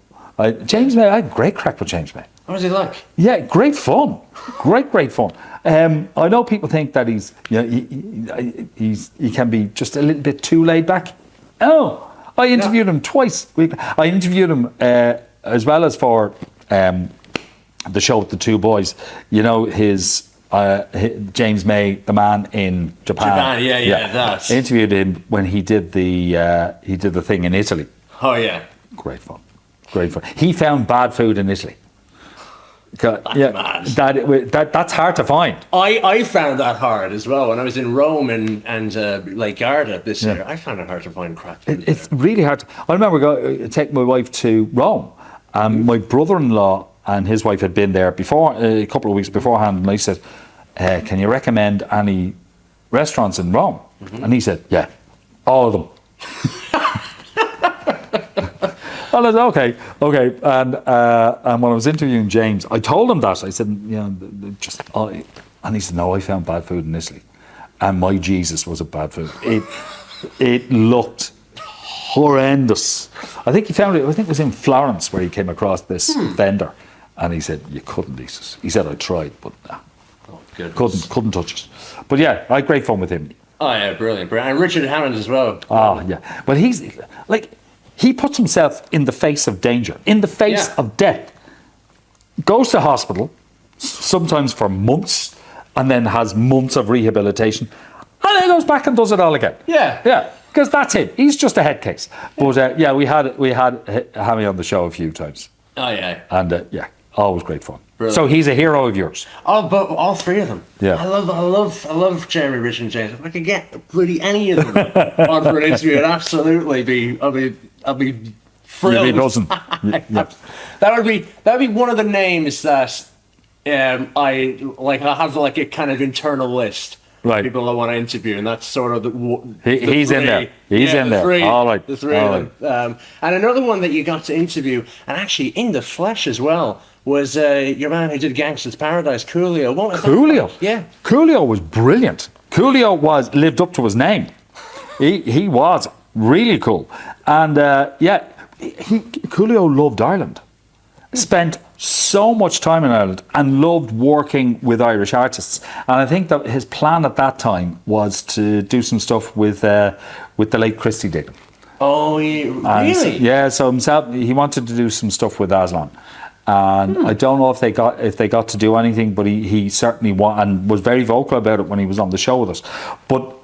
James May, I had great crack with James May.
What was he like?
Yeah, great fun. Great fun. I know people think that he can be just a little bit too laid back. Oh, I interviewed him twice. I interviewed him as well as for the show with the two boys. You know, his James May, the man in Japan.
That.
I interviewed him when he did the thing in Italy.
Oh yeah.
Great fun. He found bad food in Italy. That's hard to find.
I found that hard as well when I was in Rome and Lake Garda this year. I found it hard to find crap.
It's really hard. I remember taking my wife to Rome, and my brother-in-law and his wife had been there before, a couple of weeks beforehand, and I said, can you recommend any restaurants in Rome? Mm-hmm. And he said, yeah, all of them. I said, okay. And when I was interviewing James, I told him that. I said, and he said, no, I found bad food in Italy. And my Jesus was a bad food. It looked horrendous. I think he found it, I think it was in Florence where he came across this vendor. And he said, you couldn't eat it. He said, I tried, but nah, couldn't touch it. But yeah, I had great fun with him.
Oh yeah, brilliant. And Richard Hammond as well.
Oh yeah. But he's like, he puts himself in the face of danger, in the face of death. Goes to hospital, sometimes for months, and then has months of rehabilitation. And then goes back and does it all again. Yeah. Because that's him. He's just a head case. But we had Hammy on the show a few times.
Oh yeah.
And always great fun.
Brilliant.
So he's a hero of yours.
Oh, but all three of them.
Yeah.
I love Jeremy, Richard, and James. If I could get bloody any of them on for an interview, I'd absolutely be. I'd be thrilled.
You'd be buzzing.
That would be one of the names that I like. I have like a kind of internal list.
Right.
People I want to interview, and that's sort of
he's in there. He's in there. All right.
The three of them. And another one that you got to interview, and actually in the flesh as well, was your man who did Gangster's Paradise, Coolio. What was
Coolio?
That? Yeah.
Coolio was brilliant. Coolio lived up to his name. He was really cool. And Coolio loved Ireland. Spent so much time in Ireland and loved working with Irish artists. And I think that his plan at that time was to do some stuff with the late Christy Dignam.
Oh, really?
So himself, he wanted to do some stuff with Aslan. And I don't know if they got to do anything, but he certainly and was very vocal about it when he was on the show with us. But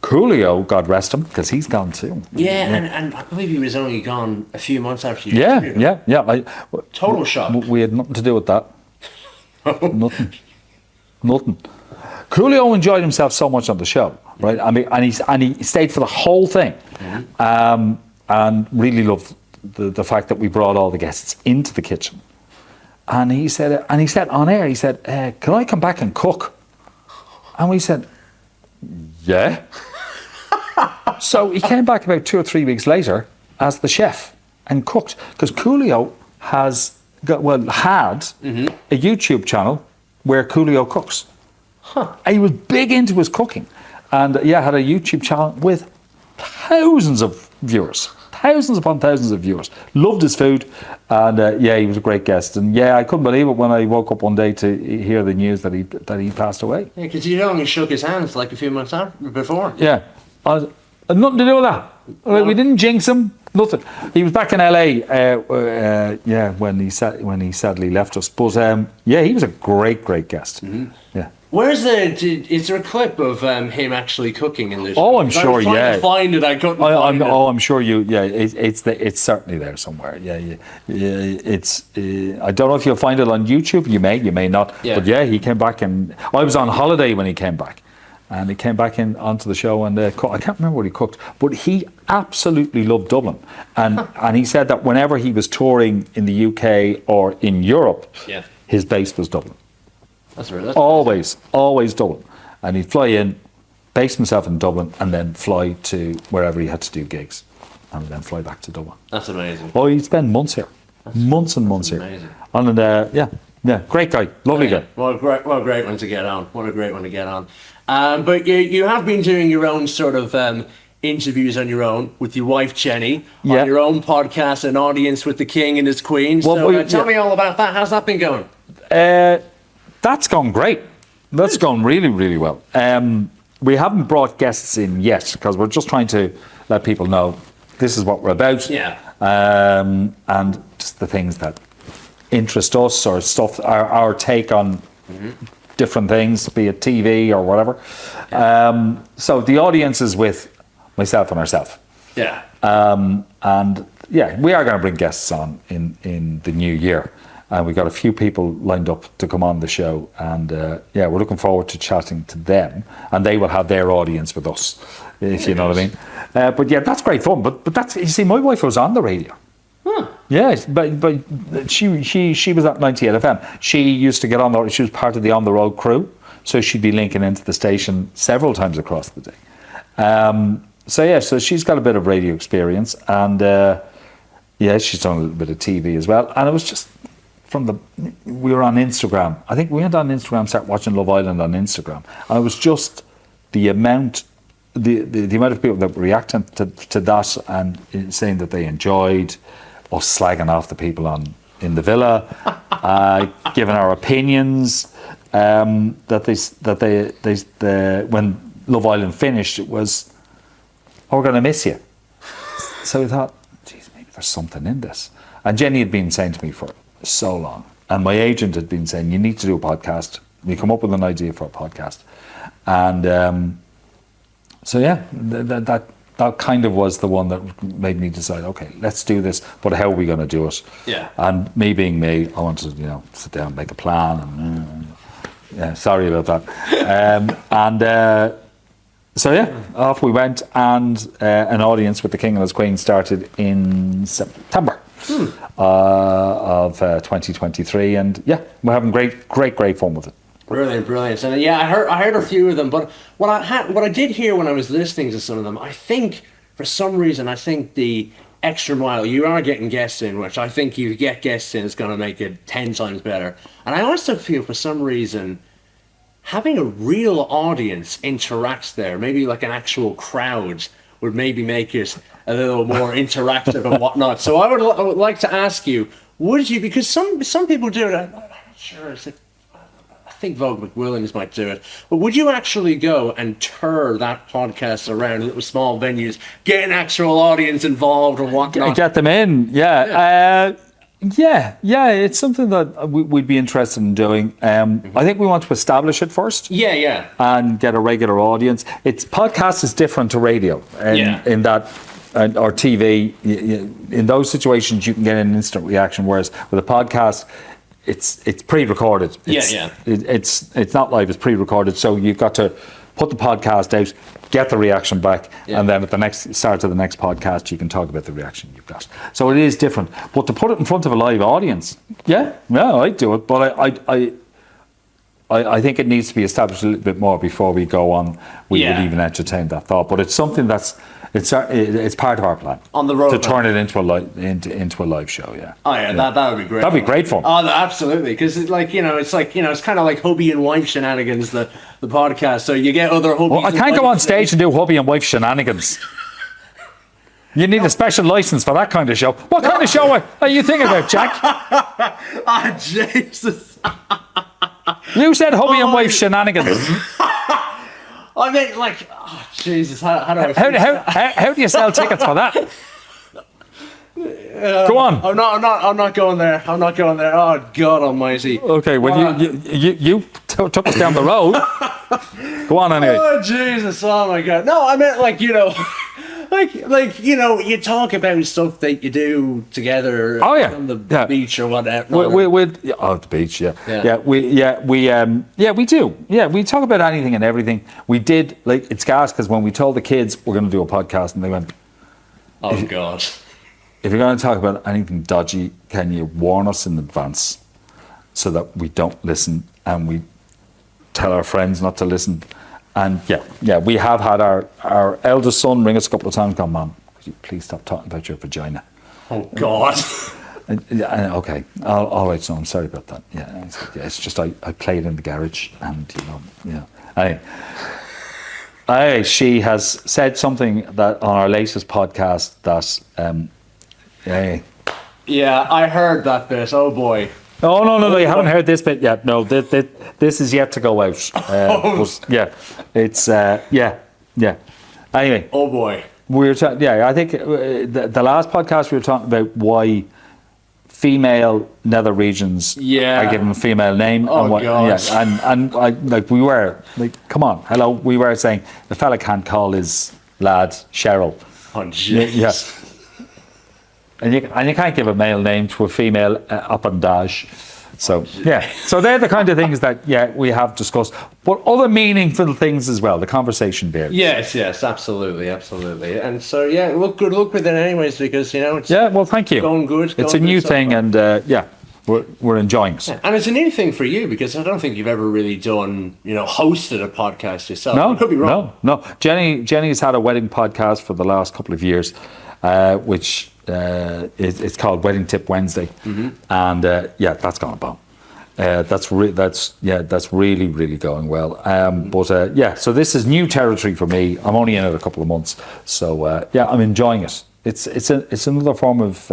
Coolio, God rest him, because he's gone too.
Yeah, and I believe he was only gone a few months after you.
Yeah.
Total shock.
We had nothing to do with that. Nothing. Coolio enjoyed himself so much on the show, right? I mean, and he stayed for the whole thing, and really loved the fact that we brought all the guests into the kitchen. And he said on air, can I come back and cook? And we said, yeah. So he came back about 2 or 3 weeks later as the chef and cooked, because Coolio had a YouTube channel where Coolio cooks. And he was big into his cooking, and had a YouTube channel with thousands of viewers. Thousands upon thousands of viewers. Loved his food, and he was a great guest. And I couldn't believe it when I woke up one day to hear the news that he passed away. Yeah,
because you only shook his hands like a few months before.
Yeah, had nothing to do with that. We didn't jinx him. Nothing. He was back in LA. When he sadly left us. But he was a great guest. Mm-hmm. Yeah.
Is there a clip of him actually cooking in this?
Oh, I'm sure.
I was trying to find it. I couldn't find it.
Oh, I'm sure you. Yeah, it's certainly there somewhere. Yeah. It's. I don't know if you'll find it on YouTube. You may not. Yeah. But he came back, and I was on holiday when he came back, and he came back onto the show, and I can't remember what he cooked, but he absolutely loved Dublin, and he said that whenever he was touring in the UK or in Europe, his base was Dublin. That's always Dublin. And he'd fly in, base himself in Dublin, and then fly to wherever he had to do gigs, and then fly back to Dublin.
That's amazing.
Oh, he'd spend months here. Months and months here. Amazing. And great guy, lovely guy.
What a great one to get on. But you have been doing your own sort of interviews on your own with your wife Jenny, on your own podcast, An Audience with the King and His Queen. Tell me all about that. How's that been going?
That's gone great. That's gone really, really well. We haven't brought guests in yet because we're just trying to let people know this is what we're about.
Yeah.
And just the things that interest us or stuff, our take on different things, be it TV or whatever. Yeah. So the audience is with myself and ourselves.
Yeah.
We are going to bring guests on in the new year. And we've got a few people lined up to come on the show, and we're looking forward to chatting to them, and they will have their audience with us, if you know what I mean. But that's great fun. But that's, you see, my wife was on the radio. Yeah, but she was at 98 FM. She used to get on she was part of the On the Road crew, so she'd be linking into the station several times across the day. So she's got a bit of radio experience, and Yeah, she's done a little bit of TV as well. And it was just we were on Instagram. I think we went on Instagram, started watching Love Island on Instagram. And it was just the amount of people that were reacting to that and saying that they enjoyed us slagging off the people in the villa, giving our opinions, when Love Island finished, it was, we're going to miss you. So we thought, geez, maybe there's something in this. And Jenny had been saying to me for so long, and my agent had been saying, you need to do a podcast. You come up with an idea for a podcast. And so yeah, that kind of was the one that made me decide, okay, let's do this, but how are we going to do it?
Yeah.
And me being me, I wanted to, sit down, make a plan, and yeah, sorry about that. So yeah, off we went, and an audience with the King and his Queen started in September of 2023, and yeah, we're having great fun with it.
Brilliant. And yeah, I heard a few of them, but what I did hear when I was listening to some of them, I think for some reason, I think the extra mile, you are getting guests in, which I think you get guests in is going to make it 10 times better. And I also feel for some reason, having a real audience interacts there, maybe like an actual crowd, would maybe make it a little more interactive and whatnot. So I would like to ask you, would you, because some people do it, I'm not sure, I think Vogue McWilliams might do it, but would you actually go and tour that podcast around little small venues, get an actual audience involved and whatnot?
Get them in, yeah. It's something that we'd be interested in doing. I think we want to establish it first.
Yeah.
And get a regular audience. Podcast is different to radio in that, or TV. In those situations, you can get an instant reaction, whereas with a podcast, it's pre-recorded. It's not live, it's pre-recorded. So you've got to put the podcast out, get the reaction back, and then at the start of the next podcast, you can talk about the reaction you've got. So it is different. But to put it in front of a live audience, I'd do it. But I think it needs to be established a little bit more before we go on. We would even entertain that thought. But it's something it's part of our plan
on the road
to turn it into a live show. Yeah.
Oh yeah, that would be great.
That'd be great fun.
Oh, absolutely, because it's kind of like hubby and wife shenanigans, the podcast. So you get other hubbies.
Well, I can't go on stage and do hubby and wife shenanigans. You need a special license for that kind of show. What kind of show are you thinking about, Jack?
Jesus.
You said hubby and wife shenanigans.
I mean, Jesus, how do I...
How do you sell tickets for that? Go on.
I'm not going there. Oh, God almighty.
Okay, well, you took us down the road. Go on anyway.
Oh, Jesus, oh my God. No, I meant you talk about stuff that you do together on the beach or whatever.
The beach, we do. Yeah, we talk about anything and everything. We did, it's gas, because when we told the kids we're going to do a podcast, and they went,
oh God.
If you're going to talk about anything dodgy, can you warn us in advance so that we don't listen and we tell our friends not to listen? And we have had our eldest son ring us a couple of times, gone, Mom, could you please stop talking about your vagina?
Oh God.
Okay, all right, so I'm sorry about that. It's just I played in the garage, and Anyway, she has said something that on our latest podcast that
yeah, I heard that bit. Oh boy.
Oh no! You haven't heard this bit yet. No, this is yet to go out. It's Anyway.
Oh boy.
I think the last podcast we were talking about why female nether regions are given a female name.
Oh God.
And we were come on, hello. We were saying the fella can't call his lad Cheryl.
Oh jeez.
Yeah. And you can't give a male name to a female up and dash. So so they're the kind of things that we have discussed, but other meaningful things as well. The conversation there.
Yes, absolutely, and so good luck with it, anyways, because it's
well, thank you.
Going good.
It's a new thing, and we're enjoying it.
And it's a new thing for you, because I don't think you've ever really done hosted a podcast yourself. No, I could be wrong.
No. Jenny's had a wedding podcast for the last couple of years, which it's called Wedding Tip Wednesday, and that's gone bomb. That's really, really going well. So this is new territory for me. I'm only in it a couple of months, so I'm enjoying it. It's another form of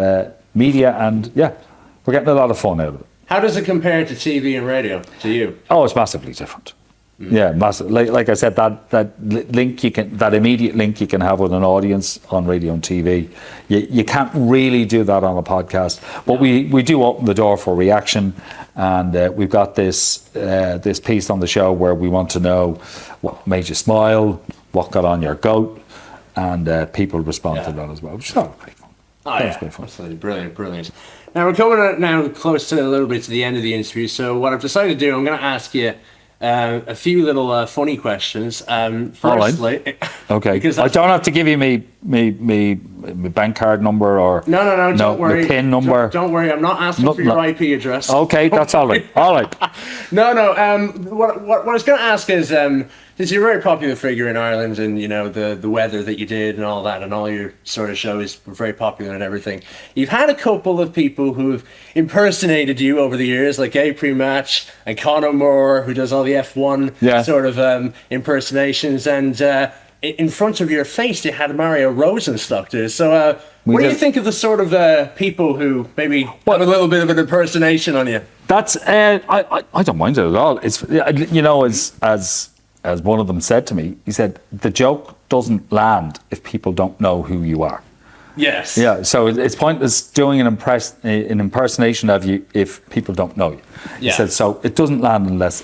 media, and we're getting a lot of fun out of it.
How does it compare to TV and radio to you?
Oh, it's massively different. Yeah, massive. Like I said, that link that immediate link you can have with an audience on radio and TV, you can't really do that on a podcast. But we do open the door for reaction, and we've got this piece on the show where we want to know what made you smile, what got on your goat, and people respond to that as well, which is all great fun.
Great fun. Absolutely brilliant. Now we're coming now close to a little bit to the end of the interview. So what I've decided to do, I'm going to ask you a few little funny questions. Firstly,
right. Okay. Because I don't have to give you me bank card number or
no, don't worry.
The PIN number.
Don't worry. I'm not asking for your IP address.
Okay, that's all right. All right.
No. What I was going to ask is, since you're a very popular figure in Ireland, and the weather that you did and all that, and all your sort of shows were very popular and everything. You've had a couple of people who've impersonated you over the years, like A Pre-Match and Conor Moore, who does all the F1 sort of impersonations, and in front of your face you had Mario Rosenstock do. So what do you think of the sort of people who maybe have a little bit of an impersonation on you?
That's I don't mind it at all. It's as one of them said to me, he said, the joke doesn't land if people don't know who you are.
Yes.
Yeah, so it's pointless doing an impersonation of you if people don't know you. He said, so it doesn't land unless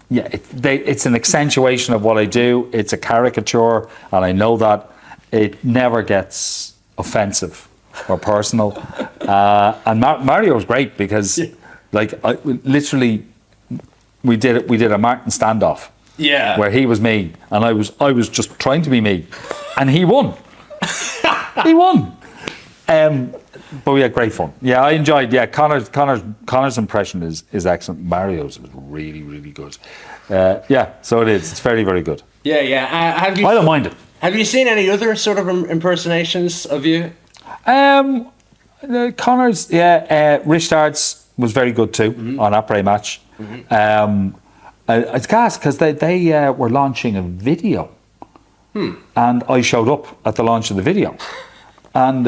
it's an accentuation of what I do. It's a caricature, and I know that. It never gets offensive or personal. And Mario was great because, we did a Martin standoff.
Yeah.
Where he was me and I was just trying to be me, and he won. He won. But we had great fun. Yeah, I enjoyed. Yeah, Conor's impression is excellent. Mario's was really, really good. So it is. It's very, very good.
Yeah. I
don't mind it.
Have you seen any other sort of impersonations of you?
Conor's, Richard's was very good too on Après Match. It's gas because they were launching a video, and I showed up at the launch of the video, and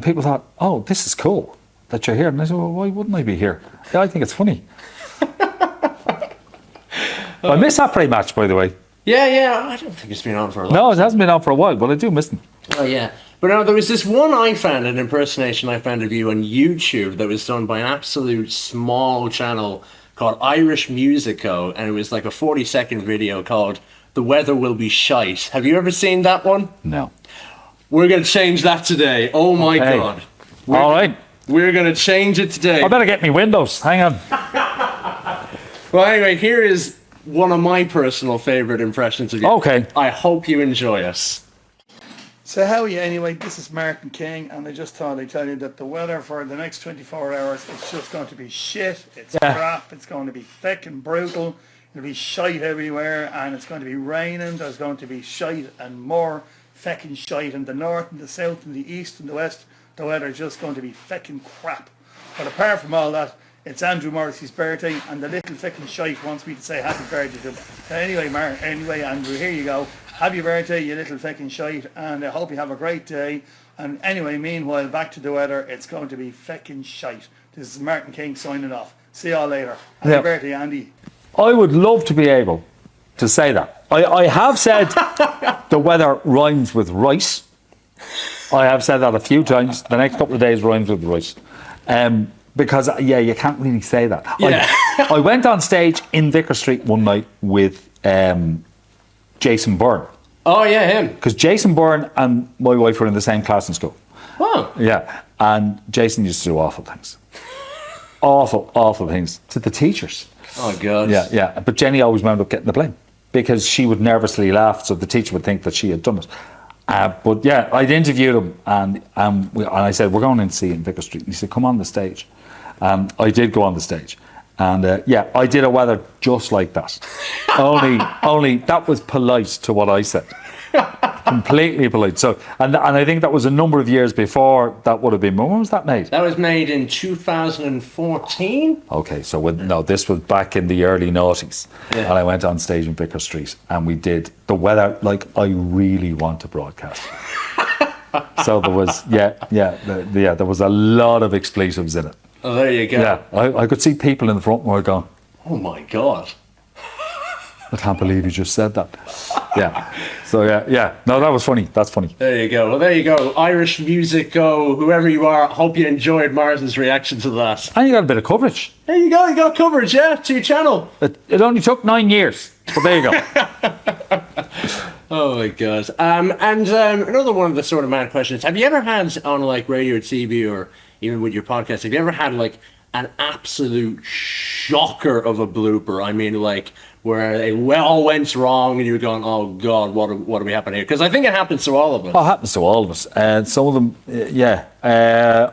people thought, oh, this is cool that you're here, and I said, well, why wouldn't I be here? Yeah, I think it's funny. I miss Après Match, by the way.
Yeah, I don't think it's been on for a while.
No, it hasn't been on for a while, but I do miss them.
Oh, yeah. But now, there was this one an impersonation I found of you on YouTube that was done by an absolute small channel called Irishmusico, and it was like a 40-second video called The Weather Will Be Shite. Have you ever seen that one?
No.
We're going to change that today. Oh, my God.
All right.
We're going to change it today.
I better get me Windows. Hang on.
Well, anyway, here is one of my personal favourite impressions of you.
Okay.
I hope you enjoy us.
So how are you anyway? This is Martin King, and I just thought I'd tell you that the weather for the next 24 hours, it's just going to be shit, it's crap, it's going to be thick and brutal, it'll be shite everywhere, and it's going to be raining, there's going to be shite and more feckin' shite in the north and the south and the east and the west. The weather's just going to be feckin' crap. But apart from all that, it's Andrew Morrissey's birthday, and the little feckin' shite wants me to say happy birthday to him. So anyway, Andrew, here you go. Happy birthday, you little feckin' shite, and I hope you have a great day. And anyway, meanwhile, back to the weather, it's going to be feckin' shite. This is Martin King signing off. See y'all later. Happy birthday, Andy.
I would love to be able to say that. I have said the weather rhymes with rice. I have said that a few times. The next couple of days rhymes with rice. Because, you can't really say that.
Yeah.
I went on stage in Vicar Street one night with Jason Byrne.
Oh, yeah, him.
Because Jason Byrne and my wife were in the same class in school.
Wow.
Yeah. And Jason used to do awful things. awful things to the teachers.
Oh, God.
Yeah. But Jenny always wound up getting the blame because she would nervously laugh, so the teacher would think that she had done it. But yeah, I'd interviewed him, and I said, we're going in to see you in Vicar Street. And he said, come on the stage. I did go on the stage. And I did a weather just like that. only that was polite to what I said. Completely polite. So, and I think that was a number of years before that would have been. When was that made?
That was made in 2014.
Okay, so no, this was back in the early noughties,
Yeah.
and I went on stage in Vicar Street, and we did the weather. Like, I really want to broadcast. So there was, there was a lot of expletives in it.
Oh, there you go.
Yeah, I could see people in the front row going,
Oh my God.
I can't believe you just said that. Yeah. So yeah. No, that was funny. That's funny.
There you go. Well, there you go. Irishmusico, whoever you are, hope you enjoyed Martin's reaction to that.
And you got a bit of coverage.
There you go. You got coverage, yeah, to your channel.
It only took 9 years, but there you go.
Oh my God. Another one of the sort of mad questions. Have you ever had on like radio or TV or even with your podcast, have you ever had like an absolute shocker of a blooper? I mean, like where it all went wrong and you were going, oh God, what are we happening here? Because I think it happens to all of us.
Oh, it happens to all of us. And some of them, yeah.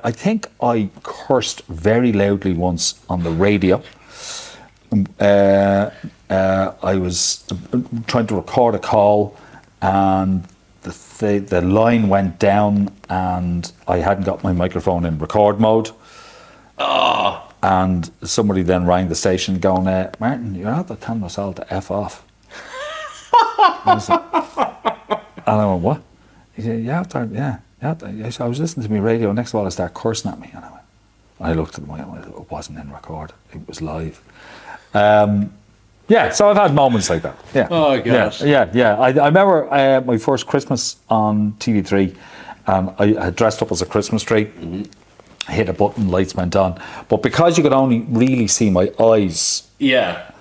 I think I cursed very loudly once on the radio. I was trying to record a call and the line went down and I hadn't got my microphone in record mode.
Oh.
And somebody then rang the station going, Martin, you're out there telling us all to F off. And I went, what? He said, yeah. I was listening to my radio, next of all I started cursing at me. And I looked at him, it wasn't in record, it was live. Yeah, so I've had moments like that. Yeah.
Oh, gosh.
Yeah. I remember my first Christmas on TV3, and I had dressed up as a Christmas tree. Mm-hmm. I hit a button, lights went on. But because you could only really see my eyes,
yeah,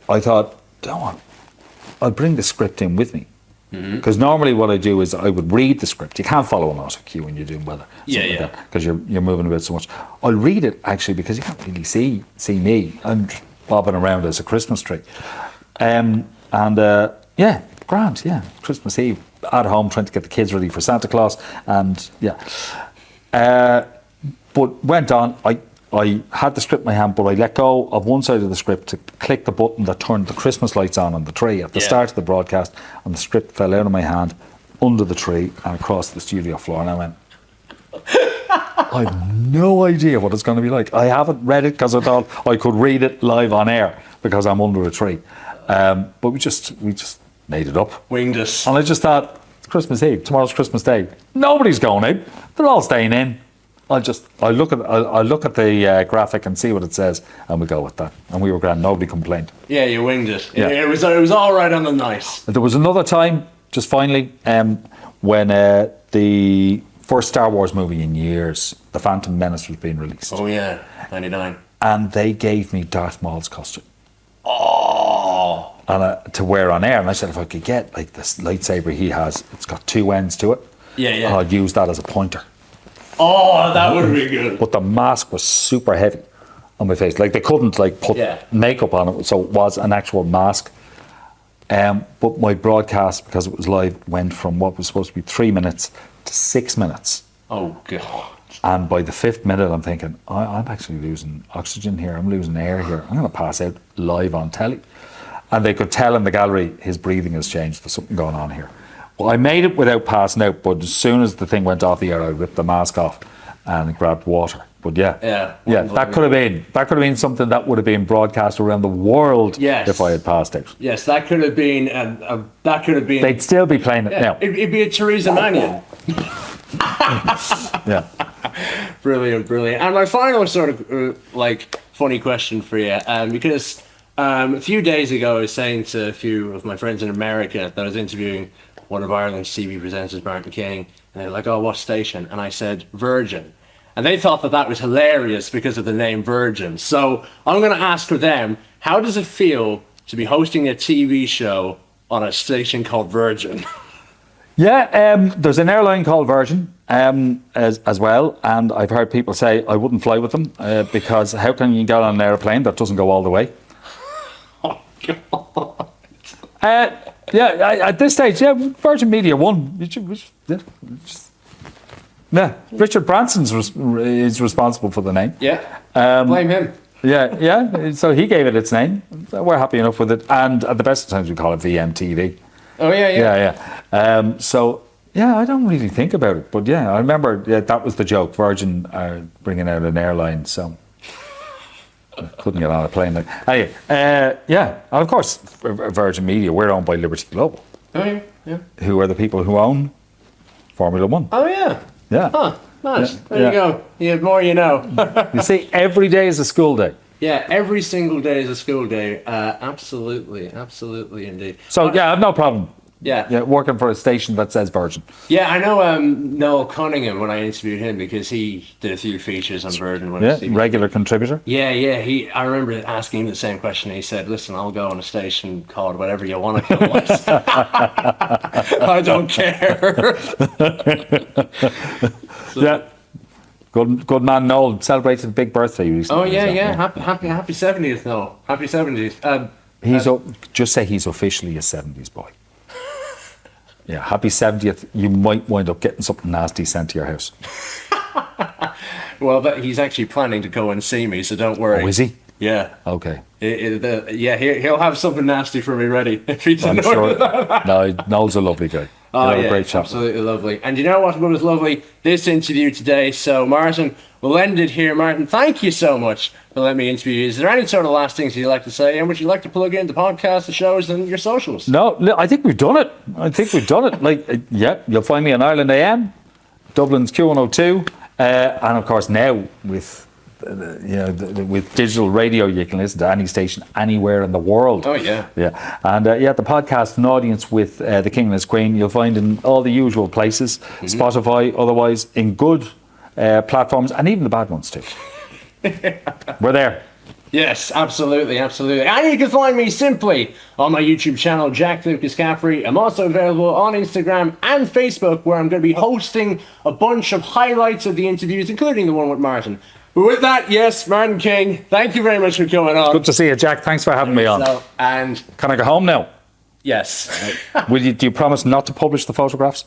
I thought, I'll bring the script in with me. Because normally what I do is I would read the script. You can't follow an auto cue when you're doing weather.
Yeah.
Because you're moving about so much. I'll read it actually because you can't really see me. I'm bobbing around as a Christmas tree. Grand, yeah. Christmas Eve at home trying to get the kids ready for Santa Claus. And yeah. But went on, I had the script in my hand, but I let go of one side of the script to click the button that turned the Christmas lights on the tree at the start of the broadcast, and the script fell out of my hand under the tree and across the studio floor, and I went, I have no idea what it's going to be like. I haven't read it because I thought I could read it live on air because I'm under a tree. But we just made it up.
Winged us.
And I just thought, it's Christmas Eve, tomorrow's Christmas Day. Nobody's going out. They're all staying in. I'll look at the graphic and see what it says, and we go with that. And we were grand. Nobody complained.
Yeah, you winged it.
Yeah.
It was all right on the night.
There was another time, just finally, when the first Star Wars movie in years, The Phantom Menace, was being released.
Oh yeah, 99.
And they gave me Darth Maul's costume.
Oh.
And to wear on air, and I said if I could get like this lightsaber he has, it's got two ends to it.
Yeah.
And I'd use that as a pointer.
Oh, that would be good.
But the mask was super heavy on my face. Like they couldn't like put makeup on it, so it was an actual mask. But my broadcast, because it was live, went from what was supposed to be 3 minutes to 6 minutes.
Oh God.
And by the 5th minute, I'm thinking, I'm actually losing oxygen here. I'm losing air here. I'm going to pass out live on telly. And they could tell in the gallery his breathing has changed. There's something going on here. Well, I made it without passing out, but as soon as the thing went off the air, I ripped the mask off and grabbed water. But yeah, that could have been something that would have been broadcast around the world if I had passed out.
Yes, that could have been.
They'd still be playing it now.
It'd be a Theresa Mannion.
Yeah.
Brilliant. And my final sort of funny question for you, because a few days ago I was saying to a few of my friends in America that I was interviewing one of Ireland's TV presenters, Martin King, and they were like, oh, what station? And I said, Virgin. And they thought that was hilarious because of the name Virgin. So I'm going to ask for them, how does it feel to be hosting a TV show on a station called Virgin?
Yeah, there's an airline called Virgin as well, and I've heard people say I wouldn't fly with them because how can you get on an airplane that doesn't go all the way?
Oh, God.
At this stage, Virgin Media won. Richard Branson is responsible for the name.
Yeah, blame him.
Yeah, so he gave it its name. We're happy enough with it. And at the best of times, we call it VMTV.
Oh, yeah, yeah.
So, yeah, I don't really think about it. But yeah, I remember that was the joke. Virgin are bringing out an airline, so I couldn't get on a plane. Anyway, yeah, and of course, Virgin Media, we're owned by Liberty Global.
Oh, yeah, yeah.
Who are the people who own Formula One.
Oh, yeah.
Yeah.
Huh, nice. There you go. The more you know.
You see, every day is a school day.
Yeah, every single day is a school day. Absolutely, absolutely indeed.
So, yeah, I have no problem.
Yeah.
Working for a station that says Virgin.
Yeah, I know Noel Cunningham when I interviewed him because he did a few features on Virgin. When
Regular contributor.
Yeah. I remember asking him the same question. He said, "Listen, I'll go on a station called whatever you want to call it. I don't care."
Yeah. Good man, Noel celebrated a big birthday recently.
Oh yeah. Happy 70th, Noel. Happy 70th.
Just say he's officially a 70s boy. Yeah, happy 70th. You might wind up getting something nasty sent to your house.
Well, he's actually planning to go and see me, so don't worry.
Oh, is he?
Yeah.
Okay.
He'll have something nasty for me ready. If he's
I'm sure. No, Noel's a lovely guy.
Oh,
a great chat.
Absolutely lovely. And you know what was lovely? This interview today. So, Martin, we'll end it here. Martin, thank you so much for letting me interview you. Is there any sort of last things you'd like to say? And would you like to plug in the podcast, the shows, and your socials?
No, I think we've done it. Yeah, you'll find me on Ireland AM, Dublin's Q102, and of course now with with digital radio, you can listen to any station anywhere in the world.
Oh yeah,
yeah, and the podcast, an audience with the King and his Queen. You'll find in all the usual places, Spotify, otherwise in good platforms, and even the bad ones too. We're there.
Yes, absolutely. And you can find me simply on my YouTube channel, Jack Lucas Caffrey. I'm also available on Instagram and Facebook, where I'm going to be hosting a bunch of highlights of the interviews, including the one with Martin. But with that, yes, Martin King, thank you very much for coming on.
Good to see you, Jack. Thanks for having me on.
And
can I go home now?
Yes.
Do you promise not to publish the photographs?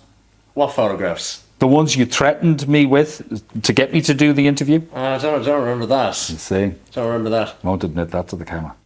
What photographs?
The ones you threatened me with to get me to do the interview?
I don't remember that.
You see?
Don't remember that.
Won't admit that to the camera.